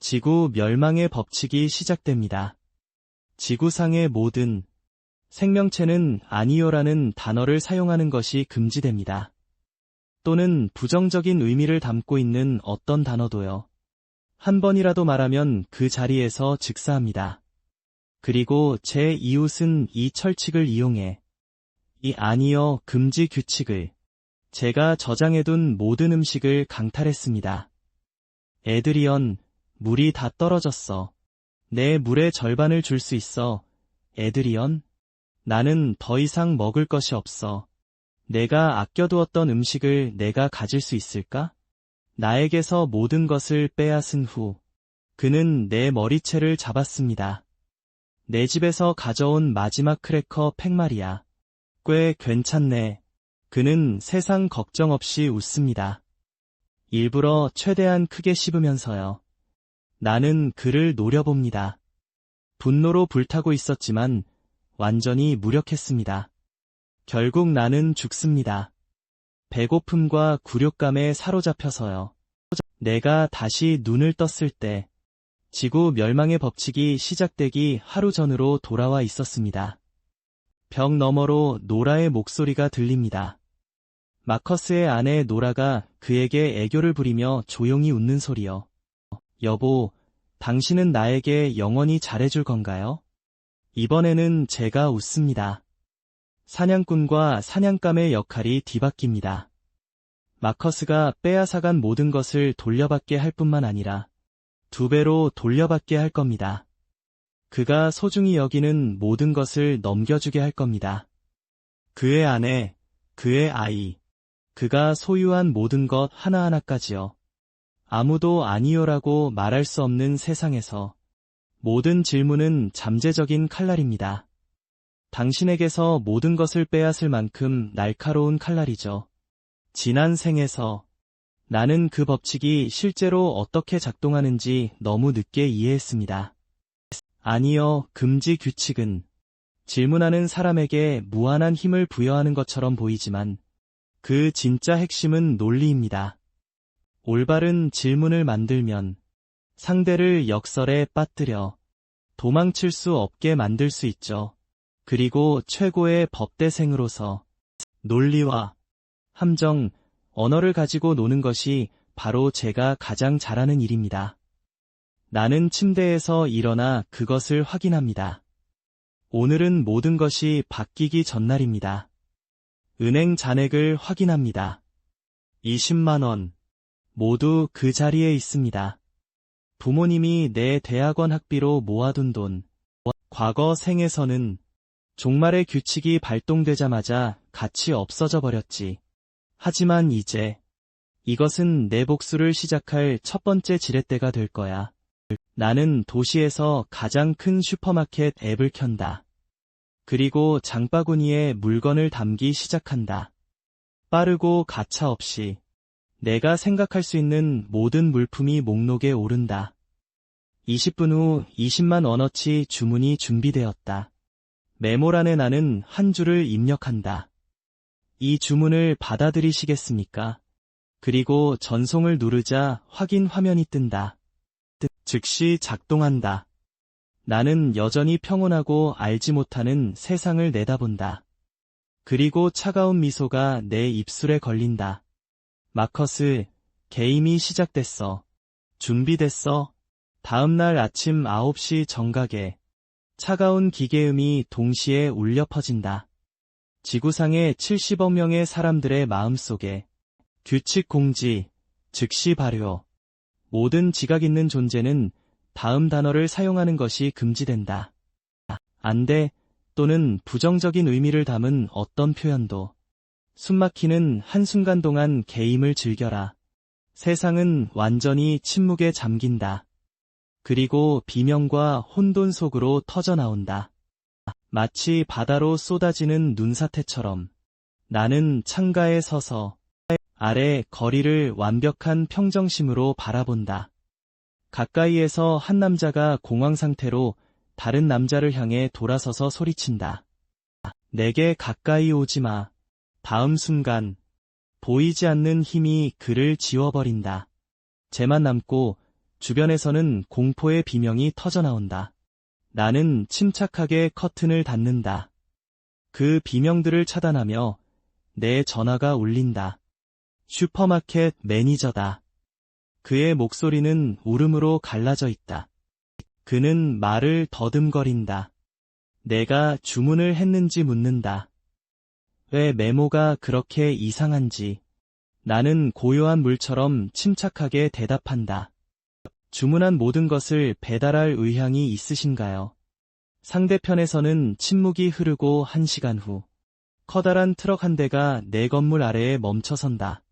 지구 멸망의 법칙이 시작됩니다. 지구상의 모든 생명체는 아니요라는 단어를 사용하는 것이 금지됩니다. 또는 부정적인 의미를 담고 있는 어떤 단어도요. 한 번이라도 말하면 그 자리에서 즉사합니다. 그리고 제 이웃은 이 철칙을 이용해 이 아니요 금지 규칙을 제가 저장해둔 모든 음식을 강탈했습니다. 에드리언, 물이 다 떨어졌어. 내 물의 절반을 줄 수 있어. 에드리언? 나는 더 이상 먹을 것이 없어. 내가 아껴두었던 음식을 내가 가질 수 있을까? 나에게서 모든 것을 빼앗은 후 그는 내 머리채를 잡았습니다. 내 집에서 가져온 마지막 크래커 팩 말이야. 꽤 괜찮네. 그는 세상 걱정 없이 웃습니다. 일부러 최대한 크게 씹으면서요. 나는 그를 노려봅니다. 분노로 불타고 있었지만 완전히 무력했습니다. 결국 나는 죽습니다. 배고픔과 굴욕감에 사로잡혀서요. 내가 다시 눈을 떴을 때 지구 멸망의 법칙이 시작되기 하루 전으로 돌아와 있었습니다. 벽 너머로 노라의 목소리가 들립니다. 마커스의 아내 노라가 그에게 애교를 부리며 조용히 웃는 소리요. 여보, 당신은 나에게 영원히 잘해줄 건가요? 이번에는 제가 웃습니다. 사냥꾼과 사냥감의 역할이 뒤바뀝니다. 마커스가 빼앗아간 모든 것을 돌려받게 할 뿐만 아니라 2배로 돌려받게 할 겁니다. 그가 소중히 여기는 모든 것을 넘겨주게 할 겁니다. 그의 아내, 그의 아이, 그가 소유한 모든 것 하나하나까지요. 아무도 아니요라고 말할 수 없는 세상에서 모든 질문은 잠재적인 칼날입니다. 당신에게서 모든 것을 빼앗을 만큼 날카로운 칼날이죠. 지난 생에서 나는 그 법칙이 실제로 어떻게 작동하는지 너무 늦게 이해했습니다. 아니요, 금지 규칙은 질문하는 사람에게 무한한 힘을 부여하는 것처럼 보이지만 그 진짜 핵심은 논리입니다. 올바른 질문을 만들면 상대를 역설에 빠뜨려 도망칠 수 없게 만들 수 있죠. 그리고 최고의 법대생으로서 논리와 함정, 언어를 가지고 노는 것이 바로 제가 가장 잘하는 일입니다. 나는 침대에서 일어나 그것을 확인합니다. 오늘은 모든 것이 바뀌기 전날입니다. 은행 잔액을 확인합니다. 20만 원. 모두 그 자리에 있습니다. 부모님이 내 대학원 학비로 모아둔 돈. 과거 생에서는 종말의 규칙이 발동되자마자 같이 없어져 버렸지. 하지만 이제 이것은 내 복수를 시작할 첫 번째 지렛대가 될 거야. 나는 도시에서 가장 큰 슈퍼마켓 앱을 켠다. 그리고 장바구니에 물건을 담기 시작한다. 빠르고 가차없이 내가 생각할 수 있는 모든 물품이 목록에 오른다. 20분 후 20만 원어치 주문이 준비되었다. 메모란에 나는 한 줄을 입력한다. 이 주문을 받아들이시겠습니까? 그리고 전송을 누르자 확인 화면이 뜬다. 즉시 작동한다. 나는 여전히 평온하고 알지 못하는 세상을 내다본다. 그리고 차가운 미소가 내 입술에 걸린다. 마커스, 게임이 시작됐어. 준비됐어? 다음날 아침 9시 정각에 차가운 기계음이 동시에 울려 퍼진다. 지구상의 70억 명의 사람들의 마음속에 규칙 공지, 즉시 발효. 모든 지각 있는 존재는 다음 단어를 사용하는 것이 금지된다. 안 돼, 또는 부정적인 의미를 담은 어떤 표현도. 숨막히는 한순간 동안 게임을 즐겨라. 세상은 완전히 침묵에 잠긴다. 그리고 비명과 혼돈 속으로 터져나온다. 마치 바다로 쏟아지는 눈사태처럼 나는 창가에 서서 아래 거리를 완벽한 평정심으로 바라본다. 가까이에서 한 남자가 공황 상태로 다른 남자를 향해 돌아서서 소리친다. 내게 가까이 오지 마. 다음 순간 보이지 않는 힘이 그를 지워버린다. 쟤만 남고 주변에서는 공포의 비명이 터져나온다. 나는 침착하게 커튼을 닫는다. 그 비명들을 차단하며 내 전화가 울린다. 슈퍼마켓 매니저다. 그의 목소리는 울음으로 갈라져 있다. 그는 말을 더듬거린다. 내가 주문을 했는지 묻는다. 왜 메모가 그렇게 이상한지. 나는 고요한 물처럼 침착하게 대답한다. 주문한 모든 것을 배달할 의향이 있으신가요? 상대편에서는 침묵이 흐르고 1시간 후, 커다란 트럭 한 대가 내 건물 아래에 멈춰선다.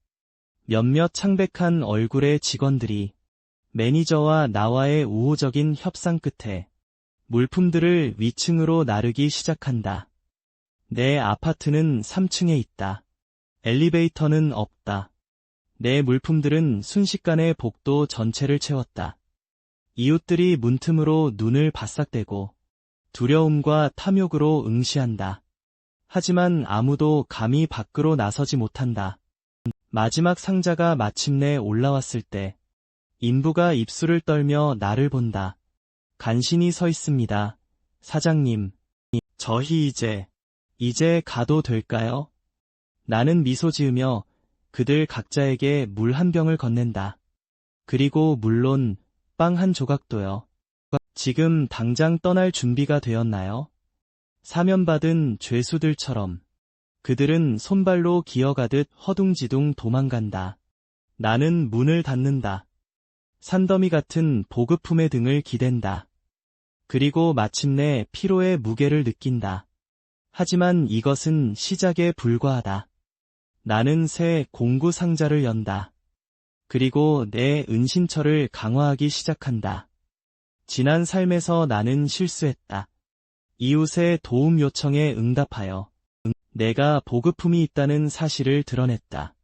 몇몇 창백한 얼굴의 직원들이 매니저와 나와의 우호적인 협상 끝에 물품들을 위층으로 나르기 시작한다. 내 아파트는 3층에 있다. 엘리베이터는 없다. 내 물품들은 순식간에 복도 전체를 채웠다. 이웃들이 문틈으로 눈을 바싹대고 두려움과 탐욕으로 응시한다. 하지만 아무도 감히 밖으로 나서지 못한다. 마지막 상자가 마침내 올라왔을 때 인부가 입술을 떨며 나를 본다. 간신히 서 있습니다. 사장님, 저희 이제 가도 될까요? 나는 미소 지으며 그들 각자에게 물 한 병을 건넨다. 그리고 물론 빵 한 조각도요. 지금 당장 떠날 준비가 되었나요? 사면받은 죄수들처럼 그들은 손발로 기어가듯 허둥지둥 도망간다. 나는 문을 닫는다. 산더미 같은 보급품의 등을 기댄다. 그리고 마침내 피로의 무게를 느낀다. 하지만 이것은 시작에 불과하다. 나는 새 공구 상자를 연다. 그리고 내 은신처를 강화하기 시작한다. 지난 삶에서 나는 실수했다. 이웃의 도움 요청에 응답하여 내가 보급품이 있다는 사실을 드러냈다.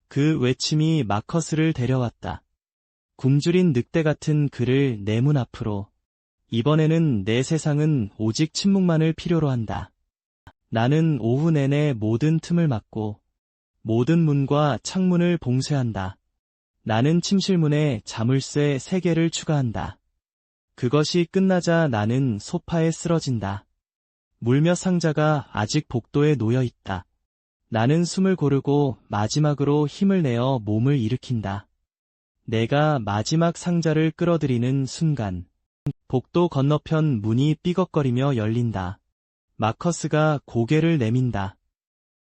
그 외침이 마커스를 데려왔다. 굶주린 늑대 같은 그를 내 문 앞으로. 이번에는 내 세상은 오직 침묵만을 필요로 한다. 나는 오후 내내 모든 틈을 막고 모든 문과 창문을 봉쇄한다. 나는 침실문에 자물쇠 3개를 추가한다. 그것이 끝나자 나는 소파에 쓰러진다. 물몇 상자가 아직 복도에 놓여 있다. 나는 숨을 고르고 마지막으로 힘을 내어 몸을 일으킨다. 내가 마지막 상자를 끌어들이는 순간 복도 건너편 문이 삐걱거리며 열린다. 마커스가 고개를 내민다.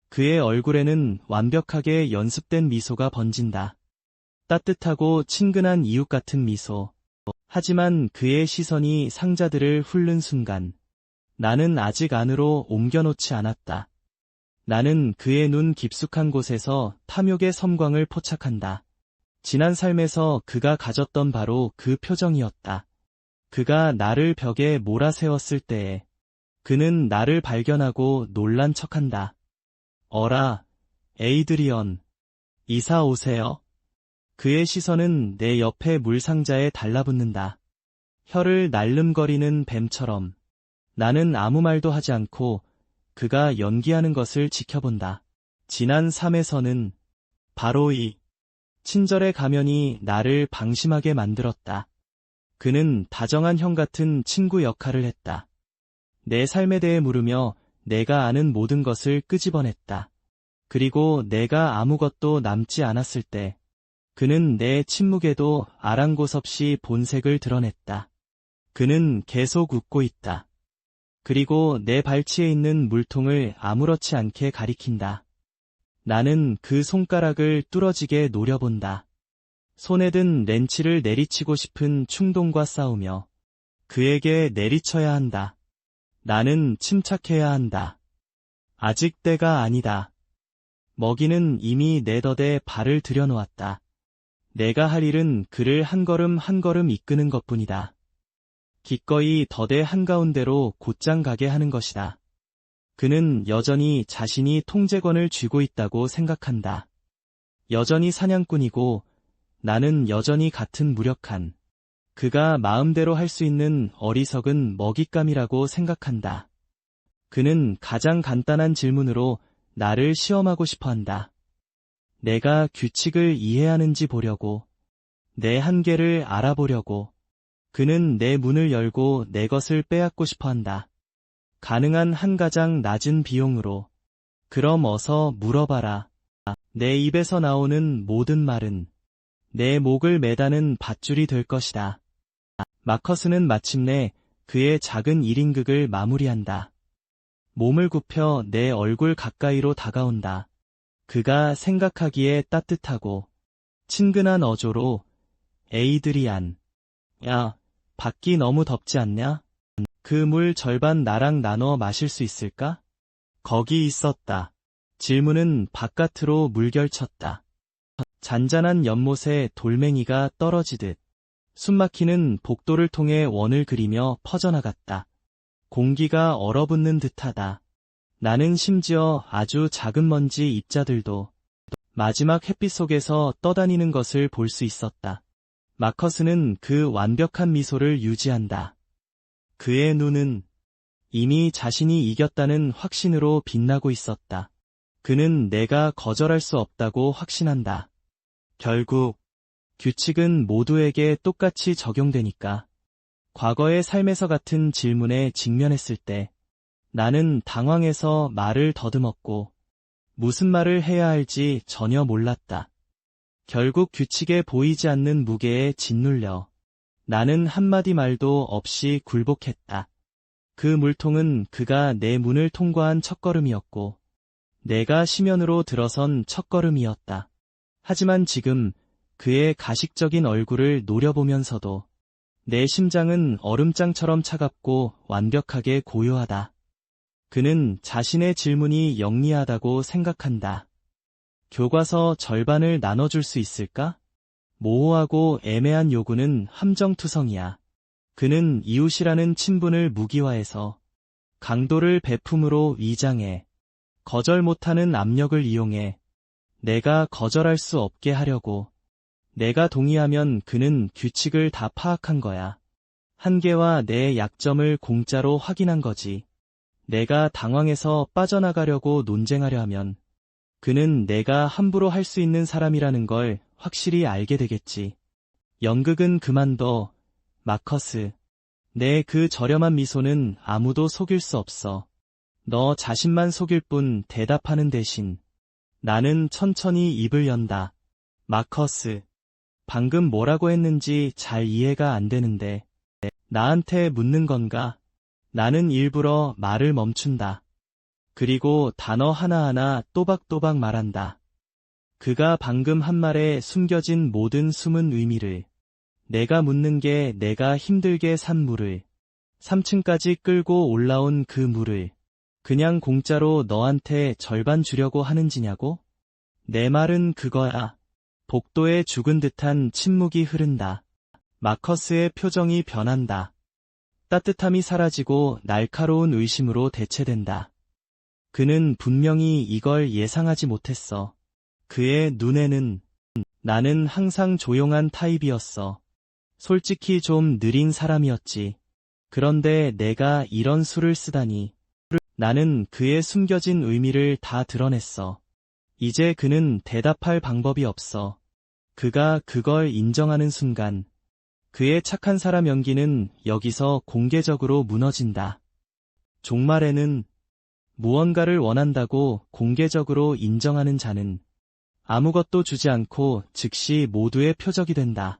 그의 얼굴에는 완벽하게 연습된 미소가 번진다. 따뜻하고 친근한 이웃 같은 미소. 하지만 그의 시선이 상자들을 훑는 순간 나는 아직 안으로 옮겨놓지 않았다. 나는 그의 눈 깊숙한 곳에서 탐욕의 섬광을 포착한다. 지난 삶에서 그가 가졌던 바로 그 표정이었다. 그가 나를 벽에 몰아세웠을 때에 그는 나를 발견하고 놀란 척한다. 어라, 에이드리언, 이사 오세요. 그의 시선은 내 옆에 물상자에 달라붙는다. 혀를 날름거리는 뱀처럼. 나는 아무 말도 하지 않고 그가 연기하는 것을 지켜본다. 지난 삶에서는 바로 이 친절의 가면이 나를 방심하게 만들었다. 그는 다정한 형 같은 친구 역할을 했다. 내 삶에 대해 물으며 내가 아는 모든 것을 끄집어냈다. 그리고 내가 아무것도 남지 않았을 때 그는 내 침묵에도 아랑곳 없이 본색을 드러냈다. 그는 계속 웃고 있다. 그리고 내 발치에 있는 물통을 아무렇지 않게 가리킨다. 나는 그 손가락을 뚫어지게 노려본다. 손에 든 렌치를 내리치고 싶은 충동과 싸우며 그에게 내리쳐야 한다. 나는 침착해야 한다. 아직 때가 아니다. 먹이는 이미 내 덫에 발을 들여놓았다. 내가 할 일은 그를 한 걸음 한 걸음 이끄는 것뿐이다. 기꺼이 덫의 한가운데로 곧장 가게 하는 것이다. 그는 여전히 자신이 통제권을 쥐고 있다고 생각한다. 여전히 사냥꾼이고 나는 여전히 같은 무력한 그가 마음대로 할 수 있는 어리석은 먹잇감이라고 생각한다. 그는 가장 간단한 질문으로 나를 시험하고 싶어 한다. 내가 규칙을 이해하는지 보려고. 내 한계를 알아보려고. 그는 내 문을 열고 내 것을 빼앗고 싶어 한다. 가능한 한 가장 낮은 비용으로. 그럼 어서 물어봐라. 내 입에서 나오는 모든 말은 내 목을 매다는 밧줄이 될 것이다. 마커스는 마침내 그의 작은 1인극을 마무리한다. 몸을 굽혀 내 얼굴 가까이로 다가온다. 그가 생각하기에 따뜻하고 친근한 어조로 에이드리안. 야, 밖이 너무 덥지 않냐? 그 물 절반 나랑 나눠 마실 수 있을까? 거기 있었다. 질문은 바깥으로 물결쳤다. 잔잔한 연못에 돌멩이가 떨어지듯 숨막히는 복도를 통해 원을 그리며 퍼져나갔다. 공기가 얼어붙는 듯하다. 나는 심지어 아주 작은 먼지 입자들도 마지막 햇빛 속에서 떠다니는 것을 볼 수 있었다. 마커스는 그 완벽한 미소를 유지한다. 그의 눈은 이미 자신이 이겼다는 확신으로 빛나고 있었다. 그는 내가 거절할 수 없다고 확신한다. 결국 규칙은 모두에게 똑같이 적용되니까. 과거의 삶에서 같은 질문에 직면했을 때 나는 당황해서 말을 더듬었고 무슨 말을 해야 할지 전혀 몰랐다. 결국 규칙에 보이지 않는 무게에 짓눌려 나는 한마디 말도 없이 굴복했다. 그 물통은 그가 내 문을 통과한 첫걸음이었고 내가 심연으로 들어선 첫걸음이었다. 하지만 지금 그의 가식적인 얼굴을 노려보면서도 내 심장은 얼음장처럼 차갑고 완벽하게 고요하다. 그는 자신의 질문이 영리하다고 생각한다. 교과서 절반을 나눠줄 수 있을까? 모호하고 애매한 요구는 함정투성이야. 그는 이웃이라는 친분을 무기화해서 강도를 베품으로 위장해 거절 못하는 압력을 이용해 내가 거절할 수 없게 하려고. 내가 동의하면 그는 규칙을 다 파악한 거야. 한계와 내 약점을 공짜로 확인한 거지. 내가 당황해서 빠져나가려고 논쟁하려 하면 그는 내가 함부로 할 수 있는 사람이라는 걸 확실히 알게 되겠지. 연극은 그만둬, 마커스. 내 그 저렴한 미소는 아무도 속일 수 없어. 너 자신만 속일 뿐. 대답하는 대신 나는 천천히 입을 연다. 마커스. 방금 뭐라고 했는지 잘 이해가 안 되는데. 나한테 묻는 건가? 나는 일부러 말을 멈춘다. 그리고 단어 하나하나 또박또박 말한다. 그가 방금 한 말에 숨겨진 모든 숨은 의미를. 내가 묻는 게 내가 힘들게 산 물을, 3층까지 끌고 올라온 그 물을 그냥 공짜로 너한테 절반 주려고 하는지냐고? 내 말은 그거야. 복도에 죽은 듯한 침묵이 흐른다. 마커스의 표정이 변한다. 따뜻함이 사라지고 날카로운 의심으로 대체된다. 그는 분명히 이걸 예상하지 못했어. 그의 눈에는 나는 항상 조용한 타입이었어. 솔직히 좀 느린 사람이었지. 그런데 내가 이런 수를 쓰다니. 나는 그의 숨겨진 의미를 다 드러냈어. 이제 그는 대답할 방법이 없어. 그가 그걸 인정하는 순간 그의 착한 사람 연기는 여기서 공개적으로 무너진다. 종말에는 무언가를 원한다고 공개적으로 인정하는 자는 아무것도 주지 않고 즉시 모두의 표적이 된다.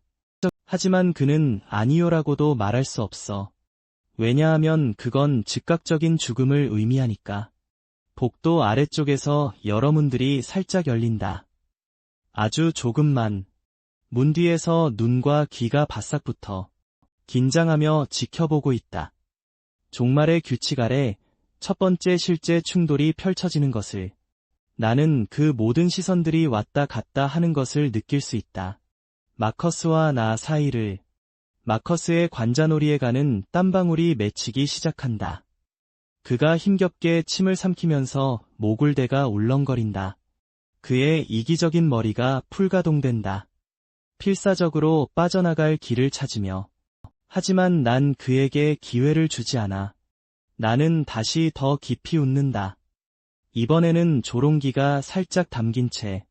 하지만 그는 아니요라고도 말할 수 없어. 왜냐하면 그건 즉각적인 죽음을 의미하니까. 복도 아래쪽에서 여러 문들이 살짝 열린다. 아주 조금만. 문 뒤에서 눈과 귀가 바싹 붙어 긴장하며 지켜보고 있다. 종말의 규칙 아래 첫 번째 실제 충돌이 펼쳐지는 것을. 나는 그 모든 시선들이 왔다 갔다 하는 것을 느낄 수 있다. 마커스와 나 사이를. 마커스의 관자놀이에 가는 땀방울이 맺히기 시작한다. 그가 힘겹게 침을 삼키면서 모굴대가 울렁거린다. 그의 이기적인 머리가 풀가동된다. 필사적으로 빠져나갈 길을 찾으며. 하지만 난 그에게 기회를 주지 않아. 나는 다시 더 깊이 웃는다. 이번에는 조롱기가 살짝 담긴 채.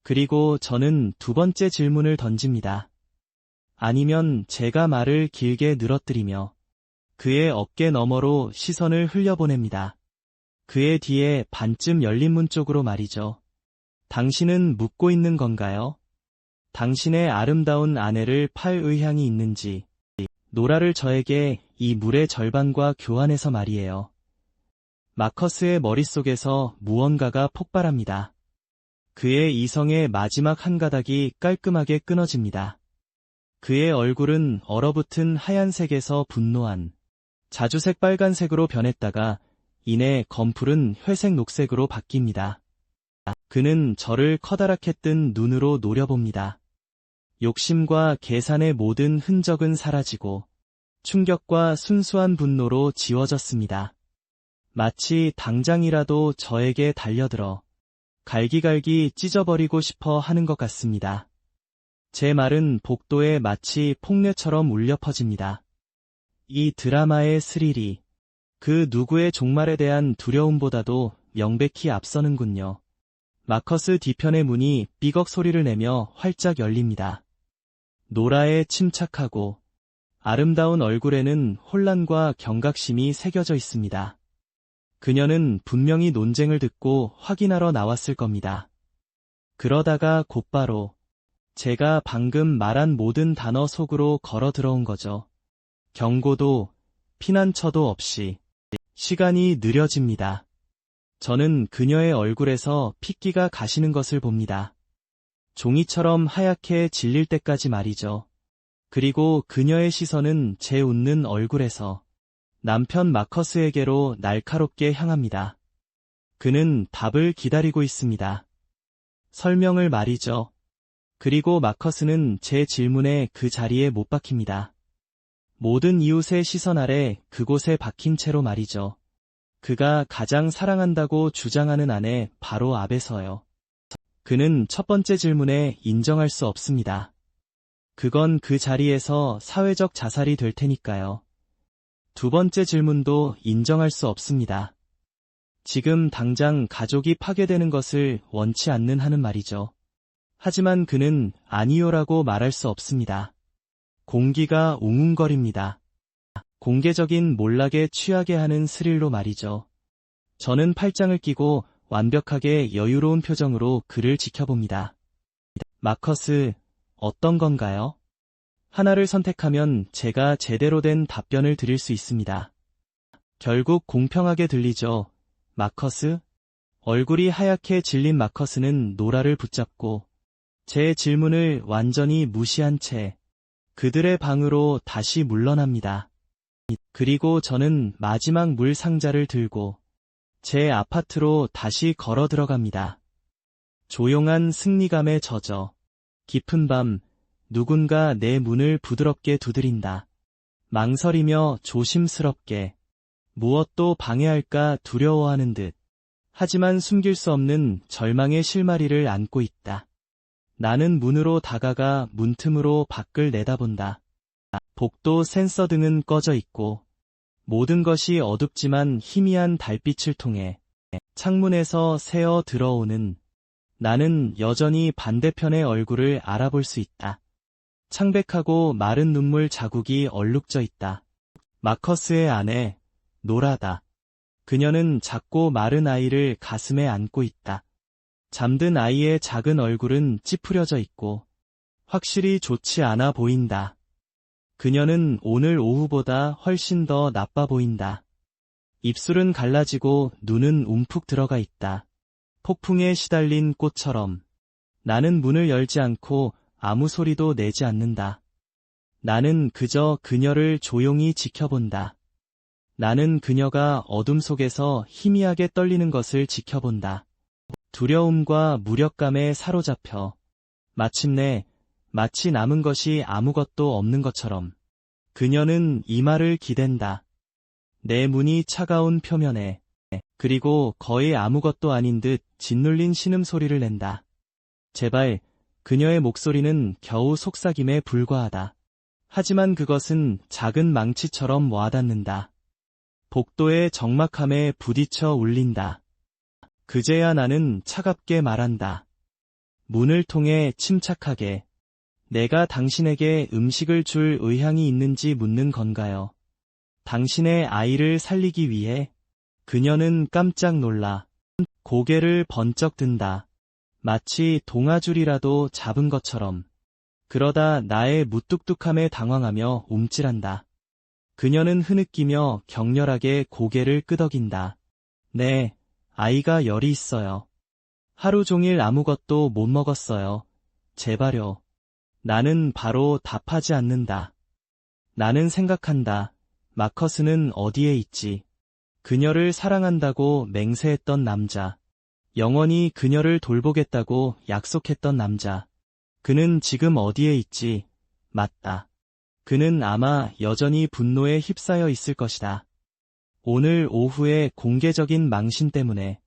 그리고 저는 두 번째 질문을 던집니다. 아니면 제가 말을 길게 늘어뜨리며 그의 어깨 너머로 시선을 흘려보냅니다. 그의 뒤에 반쯤 열린 문 쪽으로 말이죠. 당신은 묻고 있는 건가요? 당신의 아름다운 아내를 팔 의향이 있는지. 노라를 저에게 이 물의 절반과 교환해서 말이에요. 마커스의 머릿속에서 무언가가 폭발합니다. 그의 이성의 마지막 한 가닥이 깔끔하게 끊어집니다. 그의 얼굴은 얼어붙은 하얀색에서 분노한 자주색 빨간색으로 변했다가 이내 검푸른 회색 녹색으로 바뀝니다. 그는 저를 커다랗게 뜬 눈으로 노려봅니다. 욕심과 계산의 모든 흔적은 사라지고 충격과 순수한 분노로 지워졌습니다. 마치 당장이라도 저에게 달려들어 갈기갈기 찢어버리고 싶어 하는 것 같습니다. 제 말은 복도에 마치 폭뇌처럼 울려 퍼집니다. 이 드라마의 스릴이 그 누구의 종말에 대한 두려움보다도 명백히 앞서는군요. 마커스 뒤편의 문이 삐걱 소리를 내며 활짝 열립니다. 노라의 침착하고 아름다운 얼굴에는 혼란과 경각심이 새겨져 있습니다. 그녀는 분명히 논쟁을 듣고 확인하러 나왔을 겁니다. 그러다가 곧바로 제가 방금 말한 모든 단어 속으로 걸어 들어온 거죠. 경고도 피난처도 없이. 시간이 느려집니다. 저는 그녀의 얼굴에서 핏기가 가시는 것을 봅니다. 종이처럼 하얗게 질릴 때까지 말이죠. 그리고 그녀의 시선은 제 웃는 얼굴에서 남편 마커스에게로 날카롭게 향합니다. 그는 답을 기다리고 있습니다. 설명을 말이죠. 그리고 마커스는 제 질문에 그 자리에 못 박힙니다. 모든 이웃의 시선 아래 그곳에 박힌 채로 말이죠. 그가 가장 사랑한다고 주장하는 아내 바로 앞에 서요. 그는 첫 번째 질문에 인정할 수 없습니다. 그건 그 자리에서 사회적 자살이 될 테니까요. 두 번째 질문도 인정할 수 없습니다. 지금 당장 가족이 파괴되는 것을 원치 않는 하는 말이죠. 하지만 그는 아니요라고 말할 수 없습니다. 공기가 웅웅거립니다. 공개적인 몰락에 취하게 하는 스릴로 말이죠. 저는 팔짱을 끼고 완벽하게 여유로운 표정으로 그를 지켜봅니다. 마커스, 어떤 건가요? 하나를 선택하면 제가 제대로 된 답변을 드릴 수 있습니다. 결국 공평하게 들리죠, 마커스? 얼굴이 하얗게 질린 마커스는 노라를 붙잡고 제 질문을 완전히 무시한 채 그들의 방으로 다시 물러납니다. 그리고 저는 마지막 물 상자를 들고 제 아파트로 다시 걸어 들어갑니다. 조용한 승리감에 젖어 깊은 밤 누군가 내 문을 부드럽게 두드린다. 망설이며 조심스럽게 무엇도 방해할까 두려워하는 듯. 하지만 숨길 수 없는 절망의 실마리를 안고 있다. 나는 문으로 다가가 문틈으로 밖을 내다본다. 복도 센서 등은 꺼져 있고 모든 것이 어둡지만 희미한 달빛을 통해 창문에서 새어 들어오는 나는 여전히 반대편의 얼굴을 알아볼 수 있다. 창백하고 마른 눈물 자국이 얼룩져 있다. 마커스의 아내, 노라다. 그녀는 작고 마른 아이를 가슴에 안고 있다. 잠든 아이의 작은 얼굴은 찌푸려져 있고 확실히 좋지 않아 보인다. 그녀는 오늘 오후보다 훨씬 더 나빠 보인다. 입술은 갈라지고 눈은 움푹 들어가 있다. 폭풍에 시달린 꽃처럼. 나는 문을 열지 않고 아무 소리도 내지 않는다. 나는 그저 그녀를 조용히 지켜본다. 나는 그녀가 어둠 속에서 희미하게 떨리는 것을 지켜본다. 두려움과 무력감에 사로잡혀 마침내 마치 남은 것이 아무것도 없는 것처럼 그녀는 이마를 기댄다. 내 문이 차가운 표면에 그리고 거의 아무것도 아닌 듯 짓눌린 신음소리를 낸다. 제발 그녀의 목소리는 겨우 속삭임에 불과하다. 하지만 그것은 작은 망치처럼 와닿는다. 복도의 적막함에 부딪혀 울린다. 그제야 나는 차갑게 말한다. 문을 통해 침착하게 내가 당신에게 음식을 줄 의향이 있는지 묻는 건가요? 당신의 아이를 살리기 위해 그녀는 깜짝 놀라 고개를 번쩍 든다. 마치 동아줄이라도 잡은 것처럼. 그러다 나의 무뚝뚝함에 당황하며 움찔한다. 그녀는 흐느끼며 격렬하게 고개를 끄덕인다. 네, 아이가 열이 있어요. 하루 종일 아무것도 못 먹었어요. 제발요. 나는 바로 답하지 않는다. 나는 생각한다. 마커스는 어디에 있지? 그녀를 사랑한다고 맹세했던 남자. 영원히 그녀를 돌보겠다고 약속했던 남자. 그는 지금 어디에 있지? 맞다. 그는 아마 여전히 분노에 휩싸여 있을 것이다. 오늘 오후의 공개적인 망신 때문에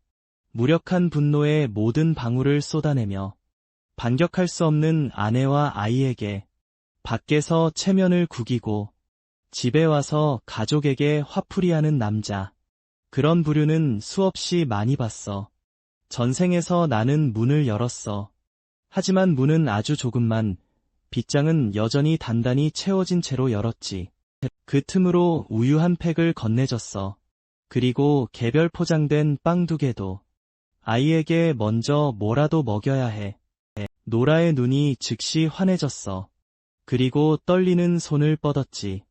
무력한 분노의 모든 방울을 쏟아내며 반격할 수 없는 아내와 아이에게 밖에서 체면을 구기고 집에 와서 가족에게 화풀이하는 남자. 그런 부류는 수없이 많이 봤어. 전생에서 나는 문을 열었어. 하지만 문은 아주 조금만, 빗장은 여전히 단단히 채워진 채로 열었지. 그 틈으로 우유 한 팩을 건네줬어. 그리고 개별 포장된 빵 2개도. 아이에게 먼저 뭐라도 먹여야 해. 노라의 눈이 즉시 환해졌어. 그리고 떨리는 손을 뻗었지.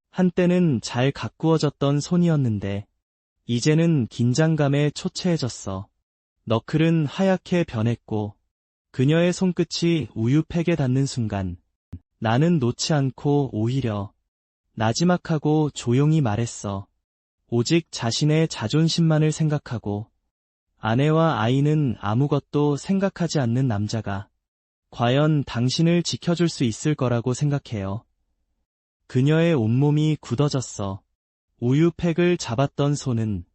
한때는 잘 가꾸어졌던 손이었는데 이제는 긴장감에 초췌해졌어. 너클은 하얗게 변했고 그녀의 손끝이 우유팩에 닿는 순간 나는 놓지 않고 오히려 나지막하고 조용히 말했어. 오직 자신의 자존심만을 생각하고 아내와 아이는 아무것도 생각하지 않는 남자가 과연 당신을 지켜줄 수 있을 거라고 생각해요. 그녀의 온몸이 굳어졌어. 우유팩을 잡았던 손은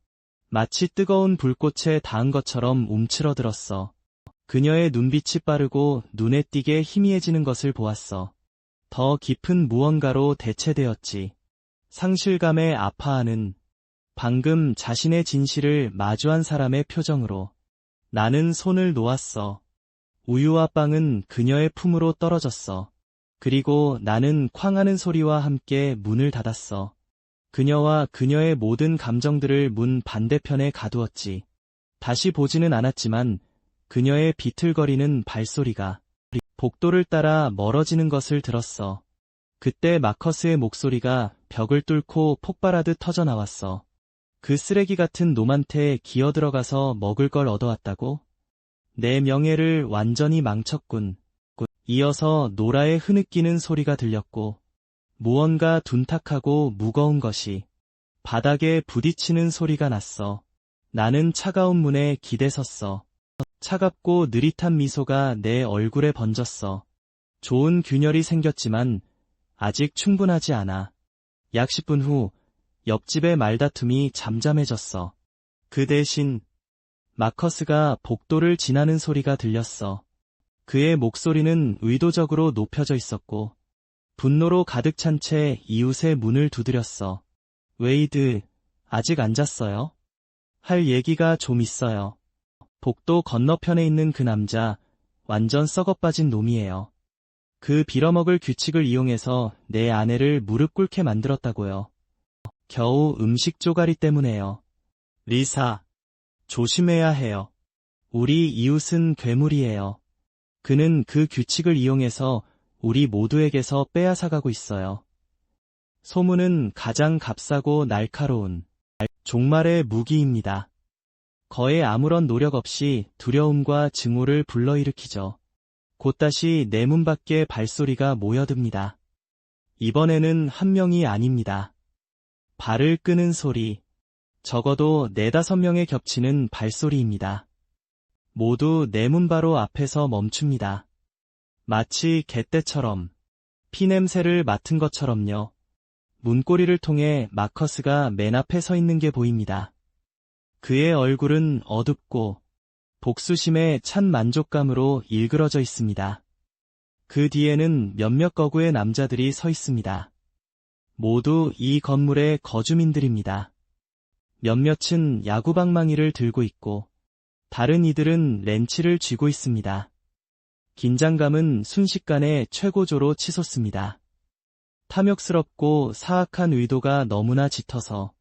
마치 뜨거운 불꽃에 닿은 것처럼 움츠러들었어. 그녀의 눈빛이 빠르고 눈에 띄게 희미해지는 것을 보았어. 더 깊은 무언가로 대체되었지. 상실감에 아파하는 방금 자신의 진실을 마주한 사람의 표정으로. 나는 손을 놓았어. 우유와 빵은 그녀의 품으로 떨어졌어. 그리고 나는 쾅하는 소리와 함께 문을 닫았어. 그녀와 그녀의 모든 감정들을 문 반대편에 가두었지. 다시 보지는 않았지만 그녀의 비틀거리는 발소리가 복도를 따라 멀어지는 것을 들었어. 그때 마커스의 목소리가 벽을 뚫고 폭발하듯 터져나왔어. 그 쓰레기 같은 놈한테 기어들어가서 먹을 걸 얻어왔다고? 내 명예를 완전히 망쳤군. 이어서 노라의 흐느끼는 소리가 들렸고 무언가 둔탁하고 무거운 것이 바닥에 부딪히는 소리가 났어. 나는 차가운 문에 기대섰어. 차갑고 느릿한 미소가 내 얼굴에 번졌어. 좋은 균열이 생겼지만 아직 충분하지 않아. 약 10분 후 옆집의 말다툼이 잠잠해졌어. 그 대신 마커스가 복도를 지나는 소리가 들렸어. 그의 목소리는 의도적으로 높여져 있었고 분노로 가득 찬 채 이웃의 문을 두드렸어. 웨이드, 아직 안 잤어요? 할 얘기가 좀 있어요. 복도 건너편에 있는 그 남자, 완전 썩어빠진 놈이에요. 그 빌어먹을 규칙을 이용해서 내 아내를 무릎 꿇게 만들었다고요. 겨우 음식 쪼가리 때문에요. 리사, 조심해야 해요. 우리 이웃은 괴물이에요. 그는 그 규칙을 이용해서 우리 모두에게서 빼앗아가고 있어요. 소문은 가장 값싸고 날카로운 종말의 무기입니다. 거의 아무런 노력 없이 두려움과 증오를 불러일으키죠. 곧 다시 내 문 밖에 발소리가 모여듭니다. 이번에는 한 명이 아닙니다. 발을 끄는 소리, 적어도 4~5명에 겹치는 발소리입니다. 모두 내 문 바로 앞에서 멈춥니다. 마치 개떼처럼, 피냄새를 맡은 것처럼요. 문고리를 통해 마커스가 맨 앞에 서 있는 게 보입니다. 그의 얼굴은 어둡고 복수심에 찬 만족감으로 일그러져 있습니다. 그 뒤에는 몇몇 거구의 남자들이 서 있습니다. 모두 이 건물의 거주민들입니다. 몇몇은 야구방망이를 들고 있고 다른 이들은 렌치를 쥐고 있습니다. 긴장감은 순식간에 최고조로 치솟습니다. 탐욕스럽고 사악한 의도가 너무나 짙어서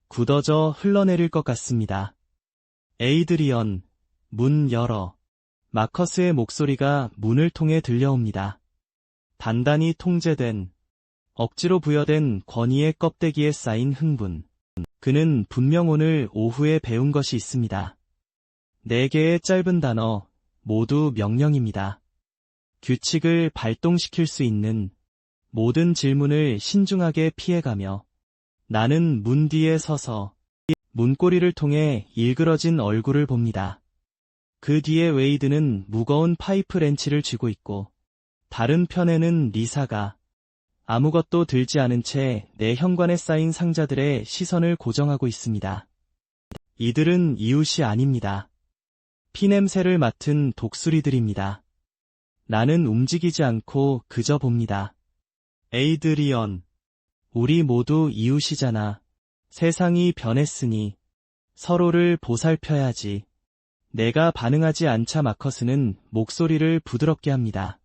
굳어져 흘러내릴 것 같습니다. 에이드리언, 문 열어. 마커스의 목소리가 문을 통해 들려옵니다. 단단히 통제된, 억지로 부여된 권위의 껍데기에 쌓인 흥분. 그는 분명 오늘 오후에 배운 것이 있습니다. 4개의 짧은 단어, 모두 명령입니다. 규칙을 발동시킬 수 있는 모든 질문을 신중하게 피해가며 나는 문 뒤에 서서 문고리를 통해 일그러진 얼굴을 봅니다. 그 뒤에 웨이드는 무거운 파이프 렌치를 쥐고 있고 다른 편에는 리사가 아무것도 들지 않은 채 내 현관에 쌓인 상자들의 시선을 고정하고 있습니다. 이들은 이웃이 아닙니다. 피냄새를 맡은 독수리들입니다. 나는 움직이지 않고 그저 봅니다. 에이드리언, 우리 모두 이웃이잖아. 세상이 변했으니 서로를 보살펴야지. 내가 반응하지 않자 마커스는 목소리를 부드럽게 합니다.